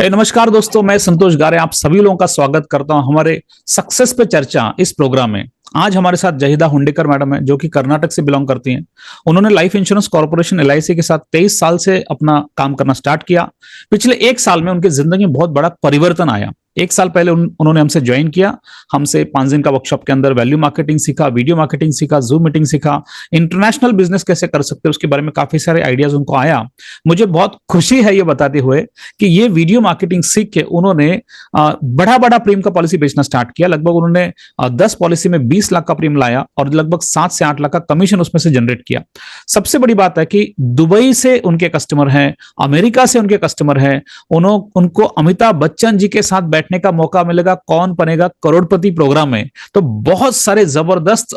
नमस्कार दोस्तों, मैं संतोष गारे आप सभी लोगों का स्वागत करता हूं हमारे सक्सेस पे चर्चा इस प्रोग्राम में। आज हमारे साथ जहीदा हुंडेकर मैडम है जो कि कर्नाटक से बिलोंग करती हैं। उन्होंने लाइफ इंश्योरेंस कॉर्पोरेशन एलआईसी के साथ 23 साल से अपना काम करना स्टार्ट किया। पिछले एक साल में उनकी जिंदगी में बहुत बड़ा परिवर्तन आया। एक साल पहले उन्होंने हमसे ज्वाइन किया। हमसे 5 दिन का वर्कशॉप के अंदर वैल्यू मार्केटिंग सीखा, वीडियो मार्केटिंग सीखा, जूम मीटिंग सीखा, इंटरनेशनल बिजनेस कैसे कर सकते हैं उसके बारे में काफी सारे आइडियाज उनको आया। मुझे बहुत खुशी है ये बताते हुए कि ये वीडियो मार्केटिंग सीख के उन्होंने बड़ा बड़ा प्रीमियम का पॉलिसी बेचना स्टार्ट किया। लगभग उन्होंने 10 पॉलिसी में 20 लाख का प्रीमियम लाया और लगभग 7 से 8 लाख का कमीशन उसमें से जनरेट किया। सबसे बड़ी बात है कि दुबई से उनके कस्टमर हैं, अमेरिका से उनके कस्टमर हैं। उनको अमिताभ बच्चन जी के साथ बैठने का मौका मिलेगा कौन बनेगा करोड़पति प्रोग्राम में। तो बहुत सारे जबरदस्त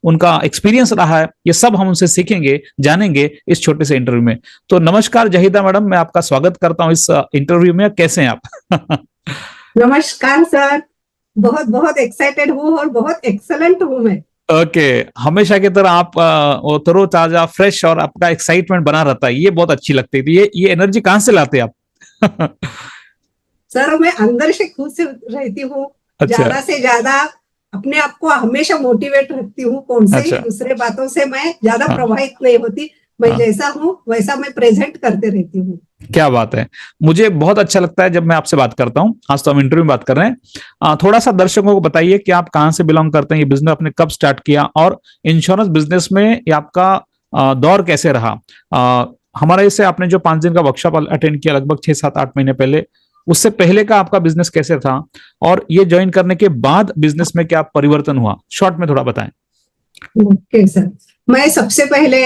उनका एक्सपीरियंस रहा है। ये सब हम उनसे सीखेंगे, जानेंगे इस छोटे से इंटरव्यू में। तो नमस्कार जहीदा मैडम, मैं आपका स्वागत करता हूं इस इंटरव्यू में। कैसे हैं आप? नमस्कार सर, बहुत बहुत एक्साइटेड हूँ और बहुत एक्सलेंट हूँ मैं। ओके, हमेशा की तरह आप तरोताजा फ्रेश और आपका एक्साइटमेंट बना रहता है, ये बहुत अच्छी लगती है। ये एनर्जी कहाँ से लाते हैं आप? सर मैं अंदर से खुद से रहती हूँ। अच्छा। ज्यादा से ज्यादा अपने आप को हमेशा मोटिवेट रखती हूँ। कौन से अच्छा। दूसरे बातों से मैं ज्यादा हाँ। प्रभावित नहीं होती। मैं हाँ। जैसा हूँ वैसा मैं प्रेजेंट करते रहती हूँ। क्या बात है। मुझे बहुत अच्छा लगता है जब मैं आपसे बात करता हूँ। आज तो हम इंटरव्यू में बात कर रहे हैं। थोड़ा सा दर्शकों को बताइए कि आप कहाँ से बिलोंग करते हैं, ये बिजनेस आपने कब स्टार्ट किया और इंश्योरेंस बिजनेस में ये आपका दौर कैसे रहा। हमारे इससे आपने जो 5 दिन का वर्कशॉप अटेंड किया लगभग 6-7-8 महीने पहले, उससे पहले का आपका बिजनेस कैसे था और ये ज्वाइन करने के बाद बिजनेस में क्या परिवर्तन हुआ, शॉर्ट में थोड़ा बताएं। ओके सर, मैं सबसे पहले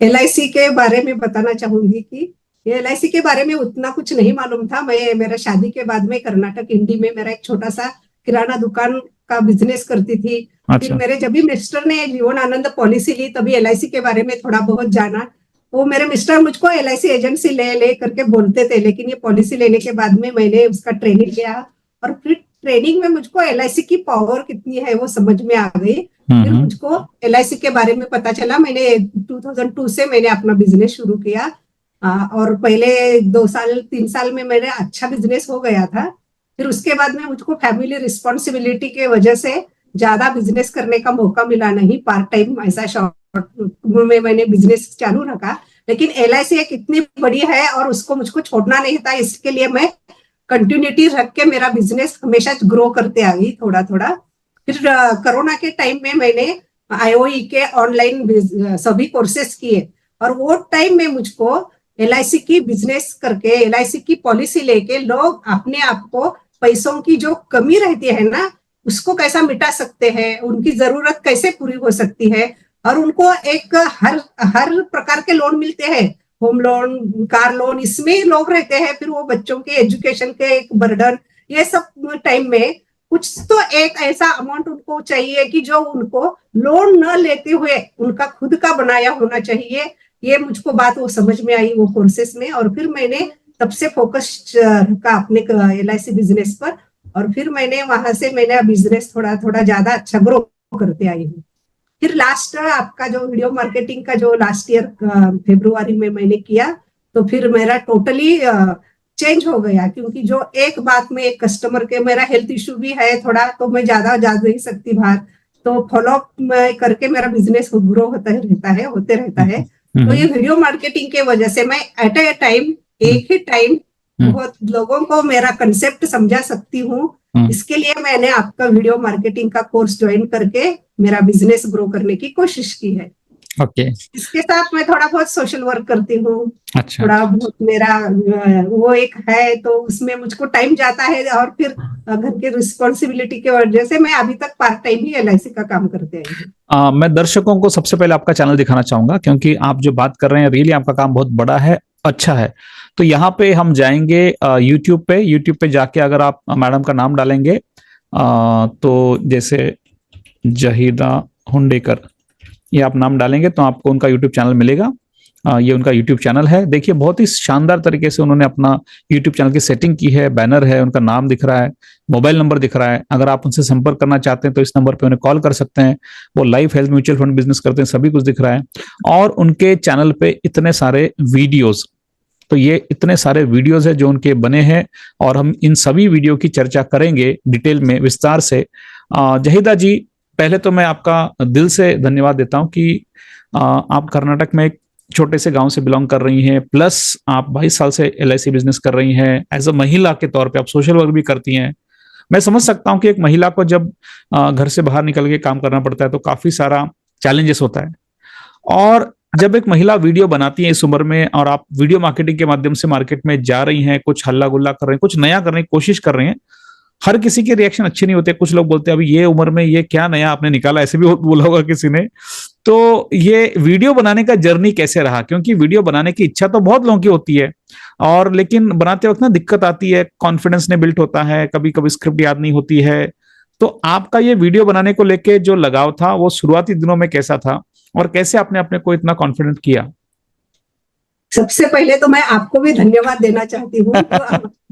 एलआईसी के बारे में बताना चाहूंगी कि ये एलआईसी के बारे में उतना कुछ नहीं मालूम था। मेरा शादी के बाद में कर्नाटक इंडी में मेरा एक छोटा सा किराना दुकान का बिजनेस करती थी। फिर अच्छा। मेरे जब भी मिस्टर ने जीवन आनंद पॉलिसी ली तभी एलआईसी के बारे में थोड़ा बहुत जाना। वो मेरे मिस्टर मुझको एलआईसी एजेंसी ले करके बोलते थे, लेकिन ये पॉलिसी लेने के बाद में मैंने उसका ट्रेनिंग लिया और फिर ट्रेनिंग में मुझको एलआईसी की पावर कितनी है वो समझ में आ गई। फिर मुझको एलआईसी के बारे में पता चला। मैंने 2002 से मैंने अपना बिजनेस शुरू किया और पहले 2-3 साल में मेरे अच्छा बिजनेस हो गया था। फिर उसके बाद में मुझको फैमिली रिस्पॉन्सिबिलिटी के वजह से ज्यादा बिजनेस करने का मौका मिला नहीं। पार्ट टाइम ऐसा शॉर्ट में मैंने बिजनेस चालू रखा, लेकिन एलआईसी एक इतनी बड़ी है और उसको मुझको छोड़ना नहीं था। इसके लिए मैं कंटिन्यूटी रख के मेरा बिजनेस हमेशा ग्रो करते आ गई थोड़ा थोड़ा। फिर कोरोना के टाइम में मैंने आईओई के ऑनलाइन सभी कोर्सेस किए और वो टाइम में मुझको एलआईसी की बिजनेस करके एलआईसी की पॉलिसी लेके लोग अपने आप को पैसों की जो कमी रहती है ना उसको कैसा मिटा सकते हैं, उनकी जरूरत कैसे पूरी हो सकती है और उनको एक हर प्रकार के लोन मिलते हैं, होम लोन, कार लोन, इसमें लोग रहते हैं। फिर वो बच्चों के एजुकेशन के एक बर्डन, ये सब टाइम में कुछ तो एक ऐसा अमाउंट उनको चाहिए कि जो उनको लोन न लेते हुए उनका खुद का बनाया होना चाहिए। ये मुझको बात वो समझ में आई वो कोर्सेस में और फिर मैंने तब से फोकस रखा अपने एलआईसी बिजनेस पर और फिर मैंने वहां से मैंने बिजनेस थोड़ा थोड़ा ज्यादा अच्छा ग्रो करते आई हूँ। फिर लास्ट आपका जो वीडियो मार्केटिंग का जो लास्ट ईयर फरवरी में मैंने किया तो फिर मेरा टोटली चेंज हो गया, क्योंकि जो एक बात में एक कस्टमर के मेरा हेल्थ इश्यू भी है थोड़ा, तो मैं ज्यादा जा नहीं सकती बाहर, तो फॉलोअप करके मेरा बिजनेस ग्रो होते रहता है। तो ये वीडियो मार्केटिंग के वजह से मैं एट ए टाइम एक ही टाइम बहुत लोगों को मेरा कंसेप्ट समझा सकती हूँ। इसके लिए मैंने आपका वीडियो मार्केटिंग का कोर्स ज्वाइन करके मेरा बिजनेस ग्रो करने की कोशिश की है। ओके। इसके साथ मैं थोड़ा बहुत सोशल वर्क करती हूँ। अच्छा। थोड़ा बहुत मेरा वो एक है तो उसमें मुझको टाइम जाता है और फिर घर के रिस्पॉन्सिबिलिटी के वजह से मैं अभी तक पार्ट टाइम ही एलआईसी का काम करते आई हूँ। मैं दर्शकों को सबसे पहले आपका चैनल दिखाना चाहूंगा क्योंकि आप जो बात कर रहे हैं रियली आपका काम बहुत बड़ा है, अच्छा है। तो यहाँ पे हम जाएंगे यूट्यूब पे जाके अगर आप मैडम का नाम डालेंगे तो जैसे जहीदा हुंडेकर ये आप नाम डालेंगे तो आपको उनका यूट्यूब चैनल मिलेगा। ये उनका यूट्यूब चैनल है। देखिए बहुत ही शानदार तरीके से उन्होंने अपना यूट्यूब चैनल की सेटिंग की है। बैनर है, उनका नाम दिख रहा है, मोबाइल नंबर दिख रहा है। अगर आप उनसे संपर्क करना चाहते हैं तो इस नंबर पे उन्हें कॉल कर सकते हैं। वो life, health, mutual fund business करते हैं, सभी कुछ दिख रहा है। और उनके चैनल पे इतने सारे वीडियोस तो ये इतने सारे वीडियोज है जो उनके बने हैं और हम इन सभी वीडियो की चर्चा करेंगे डिटेल में, विस्तार से। जहीदा जी, पहले तो मैं आपका दिल से धन्यवाद देता हूं कि आप कर्नाटक में एक छोटे से गांव से बिलोंग कर रही हैं, प्लस आप 22 साल से LIC बिजनेस कर रही हैं। एज अ महिला के तौर पे आप सोशल वर्क भी करती हैं। मैं समझ सकता हूं कि एक महिला को जब घर से बाहर निकल के काम करना पड़ता है तो काफी सारा चैलेंजेस होता है। और जब एक महिला वीडियो बनाती है इस उम्र में और आप वीडियो मार्केटिंग के माध्यम से मार्केट में जा रही हैं, कुछ हल्ला गुल्ला कर रहे हैं, कुछ नया करने की कोशिश कर रहे हैं, हर किसी के रिएक्शन अच्छे नहीं होते। कुछ लोग बोलते हैं अभी ये उम्र में ये क्या नया आपने निकाला, ऐसे भी बोला होगा किसी ने। तो ये वीडियो बनाने का जर्नी कैसे रहा? क्योंकि वीडियो बनाने की इच्छा तो बहुत लोगों की होती है, और लेकिन बनाते वक्त ना दिक्कत आती है, कॉन्फिडेंस ने बिल्ट होता है, कभी कभी स्क्रिप्ट याद नहीं होती है। तो आपका ये वीडियो बनाने को लेके जो लगाव था वो शुरुआती दिनों में कैसा था, और कैसे आपने अपने को इतना कॉन्फिडेंट किया? सबसे पहले तो मैं आपको भी धन्यवाद देना चाहती हूँ। तो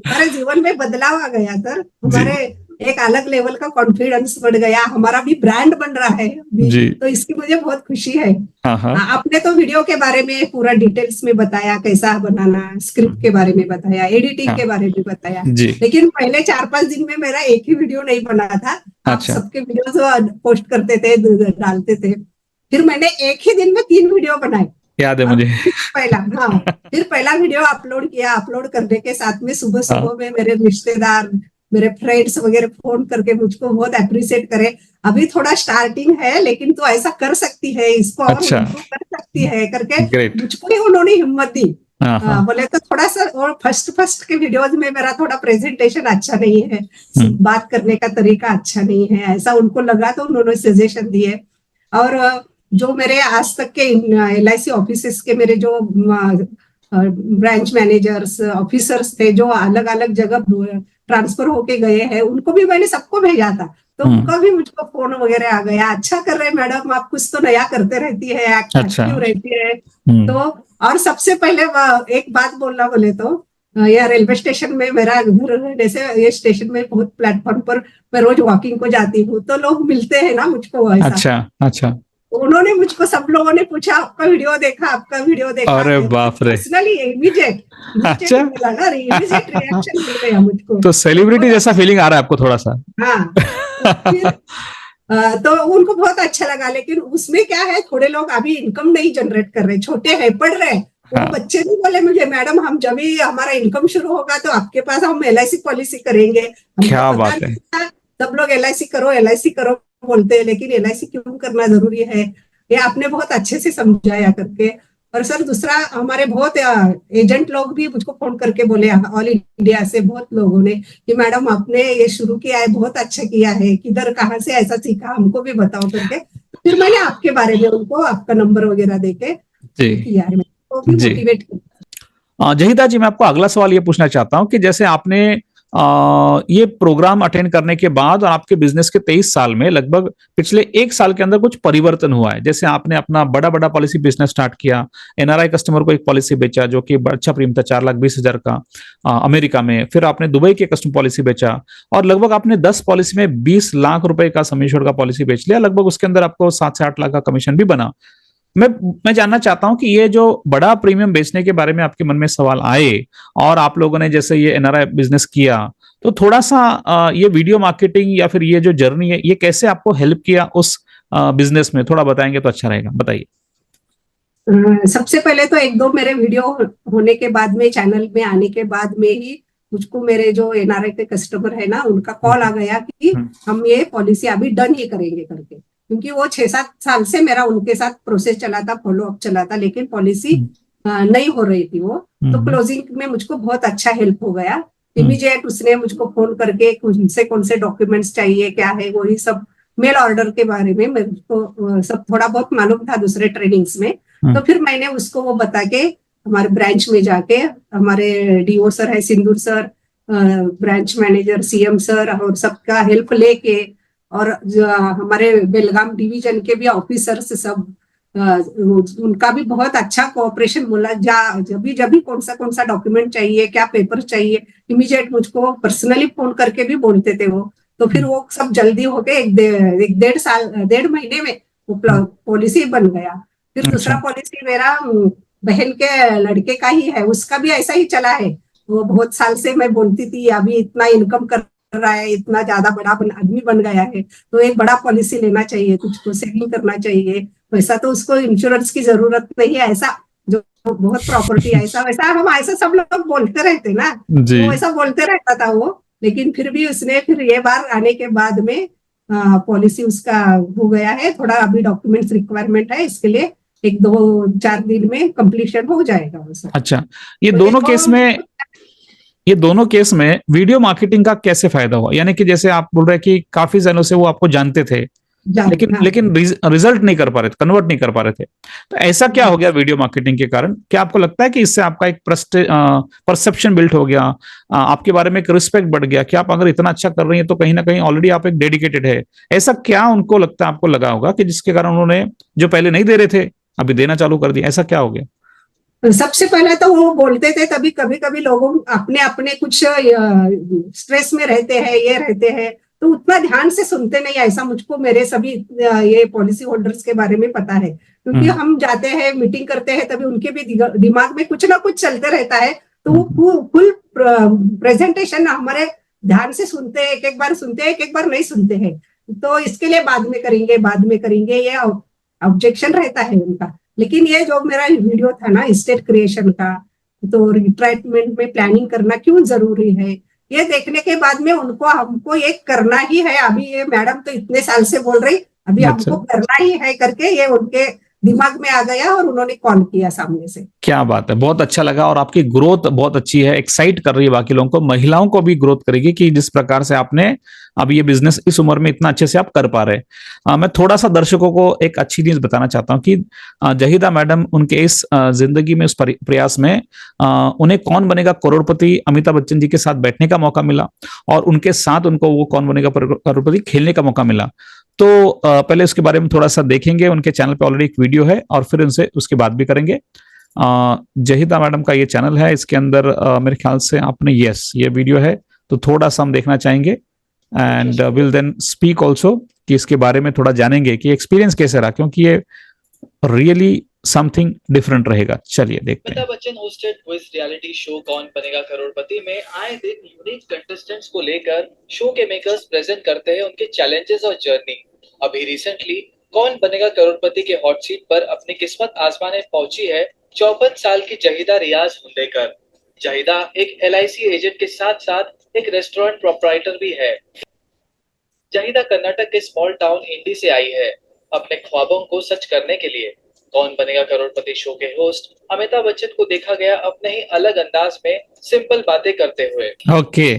हमारे जीवन में बदलाव आ गया सर, हमारे एक अलग लेवल का कॉन्फिडेंस बढ़ गया, हमारा भी ब्रांड बन रहा है अभी, तो इसकी मुझे बहुत खुशी है। आपने तो वीडियो के बारे में पूरा डिटेल्स में बताया, कैसा बनाना, स्क्रिप्ट के बारे में बताया, एडिटिंग के बारे में बताया, लेकिन पहले 4-5 दिन में मेरा एक ही वीडियो नहीं बना था। आप सबके वीडियोस पोस्ट करते थे, डालते थे, फिर मैंने एक ही दिन में 3 वीडियो बनाए, याद है मुझे। फिर पहला वीडियो अपलोड किया। अपलोड करने के साथ में सुबह सुबह में मेरे रिश्तेदार, मेरे फ्रेंड्स वगैरह फोन करके मुझको बहुत अप्रिशिएट करे, अभी थोड़ा स्टार्टिंग है लेकिन तो ऐसा कर सकती है, इसको और इम्प्रूव कर सकती है करके मुझको ही उन्होंने हिम्मत दी। बोले तो थोड़ा सा, और फर्स्ट के वीडियोज में मेरा थोड़ा प्रेजेंटेशन अच्छा नहीं है, बात करने का तरीका अच्छा नहीं है, ऐसा उनको लगा, तो उन्होंने सजेशन दिए। और जो मेरे आज तक के LIC ऑफिसेस के मेरे जो ब्रांच मैनेजर्स, ऑफिसर्स थे जो अलग अलग जगह ट्रांसफर होके गए हैं, उनको भी मैंने सबको भेजा था, तो उनका भी मुझको फोन वगैरह आ गया, अच्छा कर रहे मैडम, आप कुछ तो नया करते रहती है, एक्टिव रहती है। तो और सबसे पहले एक बात बोलना बोले तो, यह रेलवे स्टेशन में मेरा घर रहने से ये स्टेशन में बहुत प्लेटफॉर्म पर मैं रोज वॉकिंग को जाती हूँ, तो लोग मिलते हैं ना मुझको ऐसा। अच्छा। उन्होंने मुझको, सब लोगों ने पूछा आपका वीडियो देखा, आपका वीडियो देखा। अरे बाप रे, पर्सनली इमीडिएट रिएक्शन मिल गया मुझको, तो सेलिब्रिटी जैसा फीलिंग आ रहा है आपको थोड़ा सा? हाँ। तो उनको बहुत अच्छा लगा, लेकिन उसमें क्या है, थोड़े लोग अभी इनकम नहीं जनरेट कर रहे, छोटे हैं, पढ़ रहे, वो बच्चे भी बोले मुझे, मैडम हम जब भी हमारा इनकम शुरू होगा तो आपके पास हम LIC पॉलिसी करेंगे। क्या बात है, सब लोग LIC करो बोलते हैं, लेकिन LIC क्यों करना जरूरी है, ये आपने बहुत अच्छे से समझाया करके। और सर दूसरा, हमारे बहुत एजेंट लोग भी मुझको फोन करके बोले, ऑल इंडिया से बहुत लोगों ने, कि मैडम आपने ये शुरू किया है, बहुत अच्छा किया है, किधर कहाँ से ऐसा सीखा, हमको भी बताओ करके। फिर मैंने आपके बारे में उनको आपका नंबर वगैरह देके किया है, तो भी मोटिवेट किया। जहीदा जी, मैं आपको अगला सवाल ये पूछना चाहता हूँ कि जैसे आपने ये प्रोग्राम अटेंड करने के बाद और आपके बिजनेस के 23 साल में लगभग पिछले 1 साल के अंदर कुछ परिवर्तन हुआ है। जैसे आपने अपना बड़ा पॉलिसी बिजनेस स्टार्ट किया, NRI कस्टमर को एक पॉलिसी बेचा जो कि अच्छा प्रीमियम था 4,20,000 का अमेरिका में, फिर आपने दुबई के कस्टमर पॉलिसी बेचा, और लगभग आपने 10 पॉलिसी में 20 लाख रुपए का सम एश्योर्ड का पॉलिसी बेच लिया। लगभग उसके अंदर आपको 7 से 8 लाख का कमीशन भी बना। मैं जानना चाहता हूं कि ये जो बड़ा प्रीमियम बेचने के बारे में आपके मन में सवाल आए और आप लोगों ने जैसे ये NRI बिजनेस किया, तो थोड़ा सा ये वीडियो मार्केटिंग या फिर ये जो जर्नी है, ये कैसे आपको हेल्प किया उस बिजनेस में, थोड़ा बताएंगे तो अच्छा रहेगा, बताइए। सबसे पहले तो 1-2 मेरे वीडियो होने के बाद में, चैनल में आने के बाद में ही मुझको मेरे जो NRI के कस्टमर है ना, उनका कॉल आ गया कि हम ये पॉलिसी अभी डन ही करेंगे करके, क्योंकि वो 6-7 साल से मेरा उनके साथ प्रोसेस चला था, फॉलो अप चला था, लेकिन पॉलिसी नहीं हो रही थी वो। तो क्लोजिंग में मुझको बहुत अच्छा हेल्प हो गया। इमीडिएट उसने मुझको फोन करके कौन से डॉक्यूमेंट्स चाहिए, क्या है, वही सब मेल ऑर्डर के बारे में मुझको सब थोड़ा बहुत मालूम था दूसरे ट्रेनिंग्स में। तो फिर मैंने उसको वो बता के हमारे ब्रांच में जाके, हमारे DO सर है, Sindoor sir, branch manager CM sir, और सबका हेल्प लेके, और हमारे बेलगाम डिवीजन के भी ऑफिसर्स सब, उनका भी बहुत अच्छा कोऑपरेशन बोला, जब भी कौन सा डॉक्यूमेंट चाहिए, क्या पेपर चाहिए, इमीडिएट मुझको पर्सनली फोन करके भी बोलते थे वो। तो फिर वो सब जल्दी हो गए, 1.5 महीने में वो पॉलिसी बन गया। फिर दूसरा पॉलिसी मेरा बहन के लड़के का ही है, उसका भी ऐसा ही चला है। वो बहुत साल से मैं बोलती थी अभी इतना इनकम कर रहा है, इतना ज्यादा बड़ा आदमी बन गया है, तो एक बड़ा पॉलिसी लेना चाहिए, तुझको सेविंग करना चाहिए, वैसा तो उसको इंश्योरेंस की जरूरत नहीं है, ऐसा जो बहुत प्रॉपर्टी ऐसा वैसा, हम ऐसा सब लोग बोलते रहते ना, जी। वो ऐसा बोलते रहता था वो। लेकिन फिर भी उसने फिर ये बार आने के बाद में पॉलिसी उसका हो गया है, थोड़ा अभी डॉक्यूमेंट्स रिक्वायरमेंट है इसके लिए, 1-2-4 दिन में कंप्लीशन हो जाएगा वो सब। अच्छा, ये तो दोनों देखो, केस में, ये दोनों केस में वीडियो मार्केटिंग का कैसे फायदा हुआ? यानी कि जैसे आप बोल रहे हैं कि काफी जनों से वो आपको जानते थे, लेकिन हाँ, लेकिन रिजल्ट नहीं कर पा रहे थे, कन्वर्ट नहीं कर पा रहे थे, तो ऐसा क्या हो गया वीडियो मार्केटिंग के कारण? क्या आपको लगता है कि इससे आपका एक परसेप्शन बिल्ड हो गया, आपके बारे में एक रिस्पेक्ट बढ़ गया कि आप अगर इतना अच्छा कर रही हैं तो कहीं ना कहीं ऑलरेडी आप एक डेडिकेटेड है? ऐसा क्या उनको लगता है, आपको लगा होगा कि जिसके कारण उन्होंने जो पहले नहीं दे रहे थे अभी देना चालू कर दिया? ऐसा क्या हो गया? सबसे पहले तो वो बोलते थे, तभी कभी कभी लोगों अपने अपने कुछ स्ट्रेस में रहते हैं, ये रहते हैं, तो उतना ध्यान से सुनते नहीं, ऐसा मुझको मेरे सभी ये पॉलिसी होल्डर्स के बारे में पता है, क्योंकि हम जाते हैं मीटिंग करते हैं तभी उनके भी दिमाग में कुछ ना कुछ चलते रहता है, तो वो फुल प्रेजेंटेशन हमारे ध्यान से सुनते हैं, एक एक बार सुनते हैं, एक एक बार नहीं सुनते हैं, तो इसके लिए बाद में करेंगे, बाद में करेंगे, ये ऑब्जेक्शन रहता है उनका। लेकिन ये जो मेरा वीडियो था ना स्टेट क्रिएशन का, तो रिटायरमेंट में प्लानिंग करना क्यों जरूरी है, ये देखने के बाद में उनको हमको ये करना ही है, अभी ये मैडम तो इतने साल से बोल रही, अभी हमको करना ही है करके ये उनके दिमाग में आ गया और उन्होंने कॉल किया सामने से। क्या बात है, बहुत अच्छा लगा। और आपकी ग्रोथ बहुत अच्छी है, एक्साइट कर रही है बाकी लोगों को, महिलाओं को भी ग्रोथ करेगी कि जिस प्रकार से आपने अब ये बिजनेस इस उम्र में इतना अच्छे से आप कर पा रहे। मैं थोड़ा सा दर्शकों को एक अच्छी चीज बताना चाहता हूँ कि जहीदा मैडम उनके इस जिंदगी में, उस प्रयास में उन्हें कौन बनेगा करोड़पति अमिताभ बच्चन जी के साथ बैठने का मौका मिला, और उनके साथ उनको वो कौन बनेगा करोड़पति खेलने का मौका मिला। तो पहले उसके बारे में थोड़ा सा देखेंगे, उनके चैनल पे ऑलरेडी एक वीडियो है, और फिर उनसे उसकी बात भी करेंगे। जहीदा मैडम का ये चैनल है, इसके अंदर मेरे ख्याल से आपने, यस, ये वीडियो है, तो थोड़ा सा हम देखना चाहेंगे, and will then speak also, कि इसके बारे में थोड़ा जानेंगे कि एक्सपीरियंस कैसे रहा, क्योंकि ये रियली समथिंग डिफरेंट रहेगा। चलिए देखते हैं। Amitabh Bachchan hosted quiz reality show कौन बनेगा करोड़पति में आए दिन यूनिक कंटेस्टेंट्स को लेकर शो के मेकर्स प्रेजेंट करते हैं उनके चैलेंजेस और जर्नी। अभी रिसेंटली कौन बनेगा करोड़पति के हॉट सीट पर अपनी किस्मत आजमाने पहुंची है 54 साल की जहीदा रियाज हुंडेकर। जहीदा एक LIC एजेंट के साथ साथ एक रेस्टोरेंट प्रोप्राइटर भी है। जहीदा कर्नाटक के स्मॉल टाउन इंडी से आई है अपने ख्वाबों को सच करने के लिए। कौन बनेगा करोड़पति शो के होस्ट अमिताभ बच्चन को देखा गया अपने ही अलग अंदाज में सिंपल बातें करते हुए। ओके,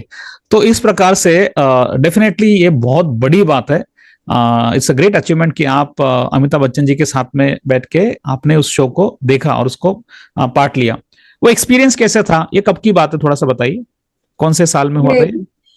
तो इस प्रकार से डेफिनेटली ये बहुत बड़ी बात है, इट्स अ ग्रेट अचीवमेंट कि आप अमिताभ बच्चन जी के साथ में बैठ के आपने उस शो को देखा और उसको पार्ट लिया। वो एक्सपीरियंस कैसे था, ये कब की बात है, थोड़ा सा बताइए, कौन से साल में हुआ था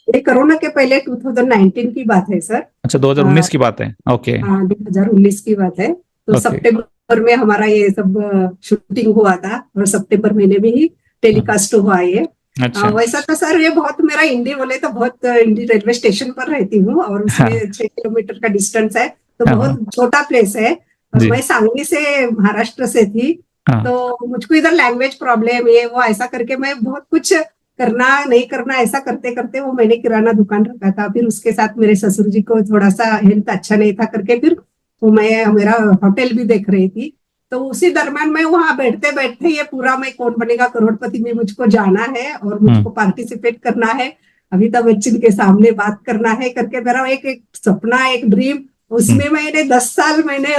ये कोरोना के पहले 2019 की बात है सर। अच्छा, 2019 की बात है। ओके, हाँ, 2019 की बात है। तो सितंबर में हमारा ये सब शूटिंग हुआ था, और सितंबर महीने में ही टेलीकास्ट हुआ ये। अच्छा। वैसा तो सर ये बहुत, मेरा इंडी बोले तो बहुत, इंडी रेलवे स्टेशन पर रहती हूँ, और उसमें 6 किलोमीटर का डिस्टेंस है, तो बहुत छोटा प्लेस है, और मैं सांगली से, महाराष्ट्र से थी, तो मुझको इधर लैंग्वेज प्रॉब्लम ये वो ऐसा करके मैं बहुत कुछ करना नहीं करना ऐसा करते करते वो मैंने किराना दुकान रखा था। फिर उसके साथ मेरे ससुर जी को थोड़ा सा हेल्थ अच्छा नहीं था करके फिर वो मैं मेरा होटल भी देख रही थी। तो उसी दरम्यान मैं वहां बैठते बैठते ये पूरा मैं कौन बनेगा करोड़पति में मुझको जाना है और मुझको पार्टिसिपेट करना है, अमिताभ बच्चन के सामने बात करना है करके मेरा एक सपना, एक ड्रीम, उसमें मैंने 10 साल मैंने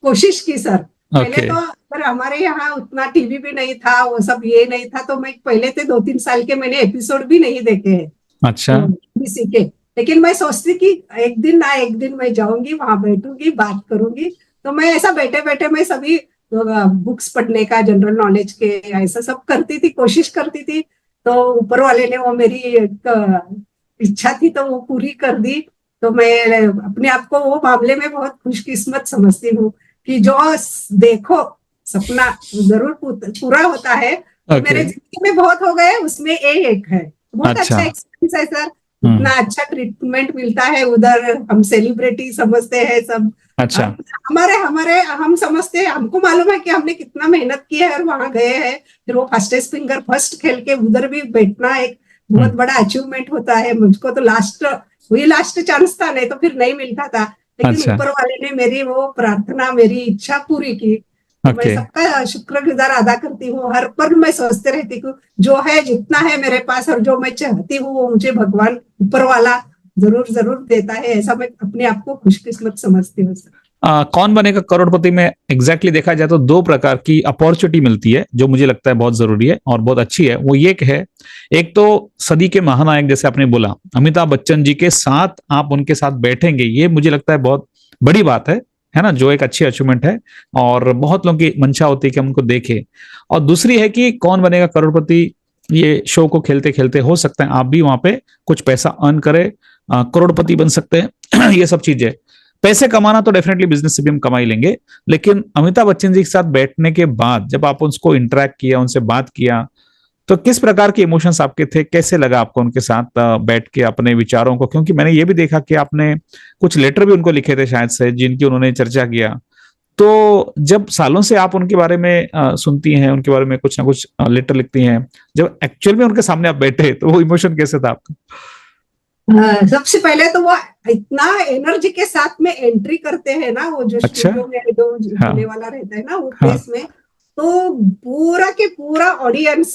कोशिश की सर। पहले तो पर हमारे यहाँ उतना टीवी भी नहीं था, वो सब ये नहीं था, तो मैं पहले थे 2-3 साल के मैंने एपिसोड भी नहीं देखे हैं। अच्छा। किसी के, लेकिन मैं सोचती कि एक दिन ना एक दिन मैं जाऊंगी वहां, बैठूंगी, बात करूंगी। तो मैं ऐसा बैठे बैठे मैं सभी बुक्स पढ़ने का, जनरल नॉलेज के ऐसा सब करती थी, कोशिश करती थी। तो ऊपर वाले ने वो मेरी एक इच्छा थी तो वो पूरी कर दी। तो मैं अपने आप को वो मामले में बहुत खुशकिस्मत समझती हूँ कि जो देखो सपना जरूर पूरा होता है। मेरे जिंदगी में बहुत हो गए, उसमें एक है। बहुत अच्छा एक्सपीरियंस है सर, इतना अच्छा ट्रीटमेंट मिलता है उधर, हम सेलिब्रिटी समझते हैं सब, अच्छा। हमारे हमारे हम समझते हैं, हमको मालूम है कि हमने कितना मेहनत की है और वहां गए हैं, फिर वो फास्टेस्ट फिंगर फर्स्ट खेल के उधर भी बैठना एक बहुत बड़ा अचीवमेंट होता है। मुझको तो वही लास्ट चांस था, नहीं तो फिर नहीं मिलता था। लेकिन अच्छा। ऊपर वाले ने मेरी वो प्रार्थना, मेरी इच्छा पूरी की, तो मैं ओके। सबका शुक्रगुजार अदा करती हूँ। हर पल मैं सोचते रहती हूँ जो है जितना है मेरे पास और जो मैं चाहती हूँ वो मुझे भगवान ऊपर वाला जरूर जरूर देता है, ऐसा मैं अपने आप को खुशकिस्मत समझती हूँ सर। कौन बनेगा करोड़पति में एग्जैक्टली देखा जाए तो दो प्रकार की अपॉर्चुनिटी मिलती है जो मुझे लगता है बहुत जरूरी है और बहुत अच्छी है। वो ये है, एक तो सदी के महानायक जैसे आपने बोला अमिताभ बच्चन जी के साथ आप उनके साथ बैठेंगे, ये मुझे लगता है बहुत बड़ी बात है ना, जो एक अच्छी अचीवमेंट है और बहुत लोगों की मंशा होती है कि हम उनको देखें। और दूसरी है कि कौन बनेगा करोड़पति, ये शो को खेलते खेलते हो सकता है आप भी वहां पे कुछ पैसा अर्न करें, करोड़पति बन सकते हैं। ये सब चीजें, पैसे कमाना तो डेफिनेटली बिजनेस से भी हम कमा ही लेंगे, लेकिन अमिताभ बच्चन जी के साथ बैठने के बाद जब आप उसको इंटरेक्ट किया, उनसे बात किया, तो किस प्रकार के इमोशंस आपके थे, कैसे लगा आपको उनके साथ बैठ के अपने विचारों को? क्योंकि मैंने ये भी देखा कि आपने कुछ लेटर भी उनको लिखे थे शायद से, जिनकी उन्होंने चर्चा किया। तो जब सालों से आप उनके बारे में सुनती हैं, उनके बारे में कुछ ना कुछ लेटर लिखती हैं, जब एक्चुअल में उनके सामने आप बैठे तो वो इमोशन कैसे था आपका? सबसे पहले तो वो इतना एनर्जी के साथ में एंट्री करते हैं ना, वो जो अच्छा। स्टूडियो में जो हाँ। होने वाला रहता है ना वो हाँ। प्लेस में, तो पूरा के पूरा ऑडियंस,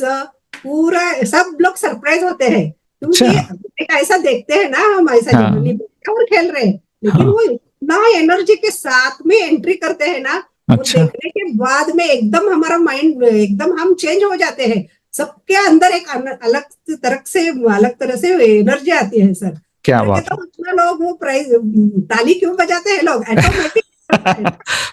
पूरा सब लोग सरप्राइज होते हैं। क्योंकि अच्छा। एक ऐसा देखते हैं ना हम, ऐसा हाँ। जनरली और खेल रहे हैं, लेकिन हाँ। वो इतना एनर्जी के साथ में एंट्री करते हैं ना, वो अच्छा। देखने के बाद में एकदम हमारा माइंड एकदम हम चेंज हो जाते हैं। सबके अंदर एक अलग तरह से एनर्जी आती है सर। क्या करके बात तो उतना लोग वो प्राइज ताली क्यों बजाते हैं लोग, ऑटोमेटिक है।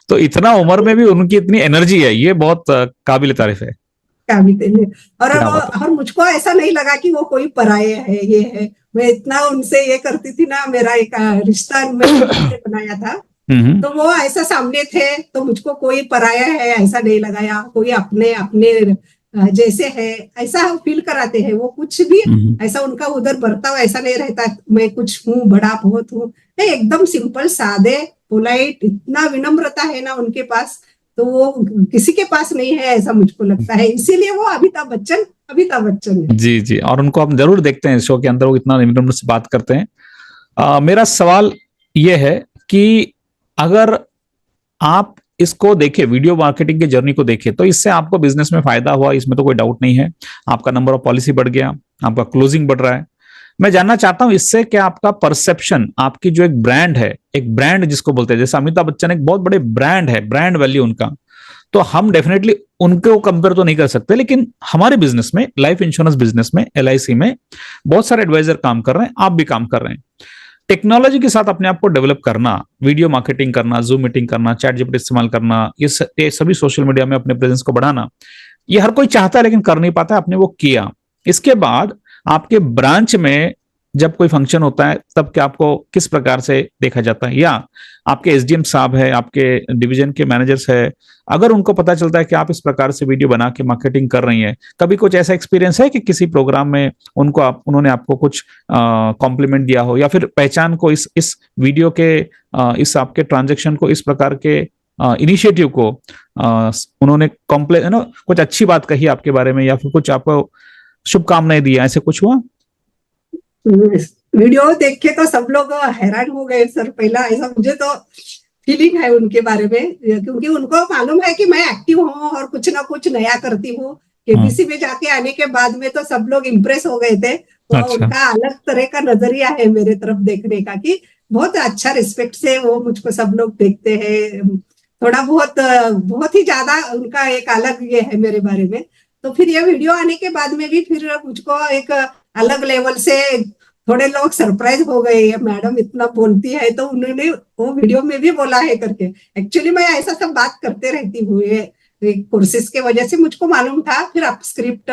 तो इतना उम्र में भी उनकी इतनी एनर्जी है, ये बहुत काबिल तारीफ है। और क्या बात है। और मुझको ऐसा नहीं लगा कि वो कोई पराये है, ये है। मैं इतना उनसे ये करती थी ना, मेरा एक रिश्ता मैंने बनाया था, तो वो ऐसा सामने थे तो मुझको कोई पराया है ऐसा नहीं लगाया, कोई अपने अपने जैसे है ऐसा फील कराते हैं। वो कुछ भी ऐसा उनका उधर बर्ताव ऐसा नहीं रहता मैं कुछ हूँ, बड़ा बहुत हूँ, एकदम सिंपल सादे पोलाइट, इतना विनम्रता है ना उनके पास, तो वो किसी के पास नहीं है ऐसा मुझको लगता है। इसीलिए वो अमिताभ बच्चन है। जी जी, और उनको हम जरूर देखते हैं शो के अंदर, वो इतना विनम्र से बात करते हैं। मेरा सवाल ये है कि अगर आप इसको देखें, वीडियो मार्केटिंग की जर्नी को देखें, तो इससे आपको बिजनेस में फायदा हुआ, इसमें तो कोई डाउट नहीं है। आपका नंबर ऑफ पॉलिसी बढ़ गया, आपका क्लोजिंग बढ़ रहा है। मैं जानना चाहता हूं इससे कि आपका परसेप्शन, आपकी जो एक ब्रांड है, एक ब्रांड जिसको बोलते हैं, जैसे अमिताभ बच्चन एक बहुत बड़े ब्रांड है, ब्रांड वैल्यू उनका, तो हम डेफिनेटली उनको कंपेयर तो नहीं कर सकते, लेकिन हमारे बिजनेस में, लाइफ इंश्योरेंस बिजनेस में, LIC में बहुत सारे एडवाइजर काम कर रहे हैं, आप भी काम कर रहे हैं। टेक्नोलॉजी के साथ अपने आप को डेवलप करना, वीडियो मार्केटिंग करना, जूम मीटिंग करना, चैट जीपीटी इस्तेमाल करना, ये सभी सोशल मीडिया में अपने प्रेजेंस को बढ़ाना, ये हर कोई चाहता है लेकिन कर नहीं पाता, आपने वो किया। इसके बाद आपके ब्रांच में जब कोई फंक्शन होता है तब क्या आपको किस प्रकार से देखा जाता है, या आपके SDM साहब है, आपके डिवीजन के मैनेजर्स है, अगर उनको पता चलता है कि आप इस प्रकार से वीडियो बना के मार्केटिंग कर रही हैं, कभी कुछ ऐसा एक्सपीरियंस है कि किसी प्रोग्राम में उन्होंने आपको कुछ कॉम्प्लीमेंट दिया हो, या फिर पहचान को इस वीडियो के इस आपके ट्रांजेक्शन को, इस प्रकार के इनिशिएटिव को उन्होंने कुछ अच्छी बात कही आपके बारे में, या फिर कुछ आपको शुभकामनाएं दी, ऐसे कुछ हुआ? वीडियो देख के तो सब लोग हैरान हो गए सर। पहला ऐसा मुझे तो फीलिंग है उनके बारे में, क्योंकि उनको मालूम है कि मैं एक्टिव हूँ और कुछ ना कुछ नया करती हूँ। KBC में जाके आने के बाद में तो सब लोग इम्प्रेस हो गए थे। तो अच्छा। उनका अलग तरह का नजरिया है मेरे तरफ देखने का, कि बहुत अच्छा रिस्पेक्ट से वो मुझको सब लोग देखते हैं। थोड़ा बहुत ही ज्यादा उनका एक अलग ये है मेरे बारे में। तो फिर ये वीडियो आने के बाद में भी फिर मुझको एक अलग लेवल से थोड़े लोग सरप्राइज हो गए, मैडम इतना बोलती है, तो उन्होंने वो वीडियो में भी बोला है करके। एक्चुअली मैं ऐसा सब बात करते रहती हूँ, ये कोर्सेज के वजह से मुझको मालूम था। फिर आप स्क्रिप्ट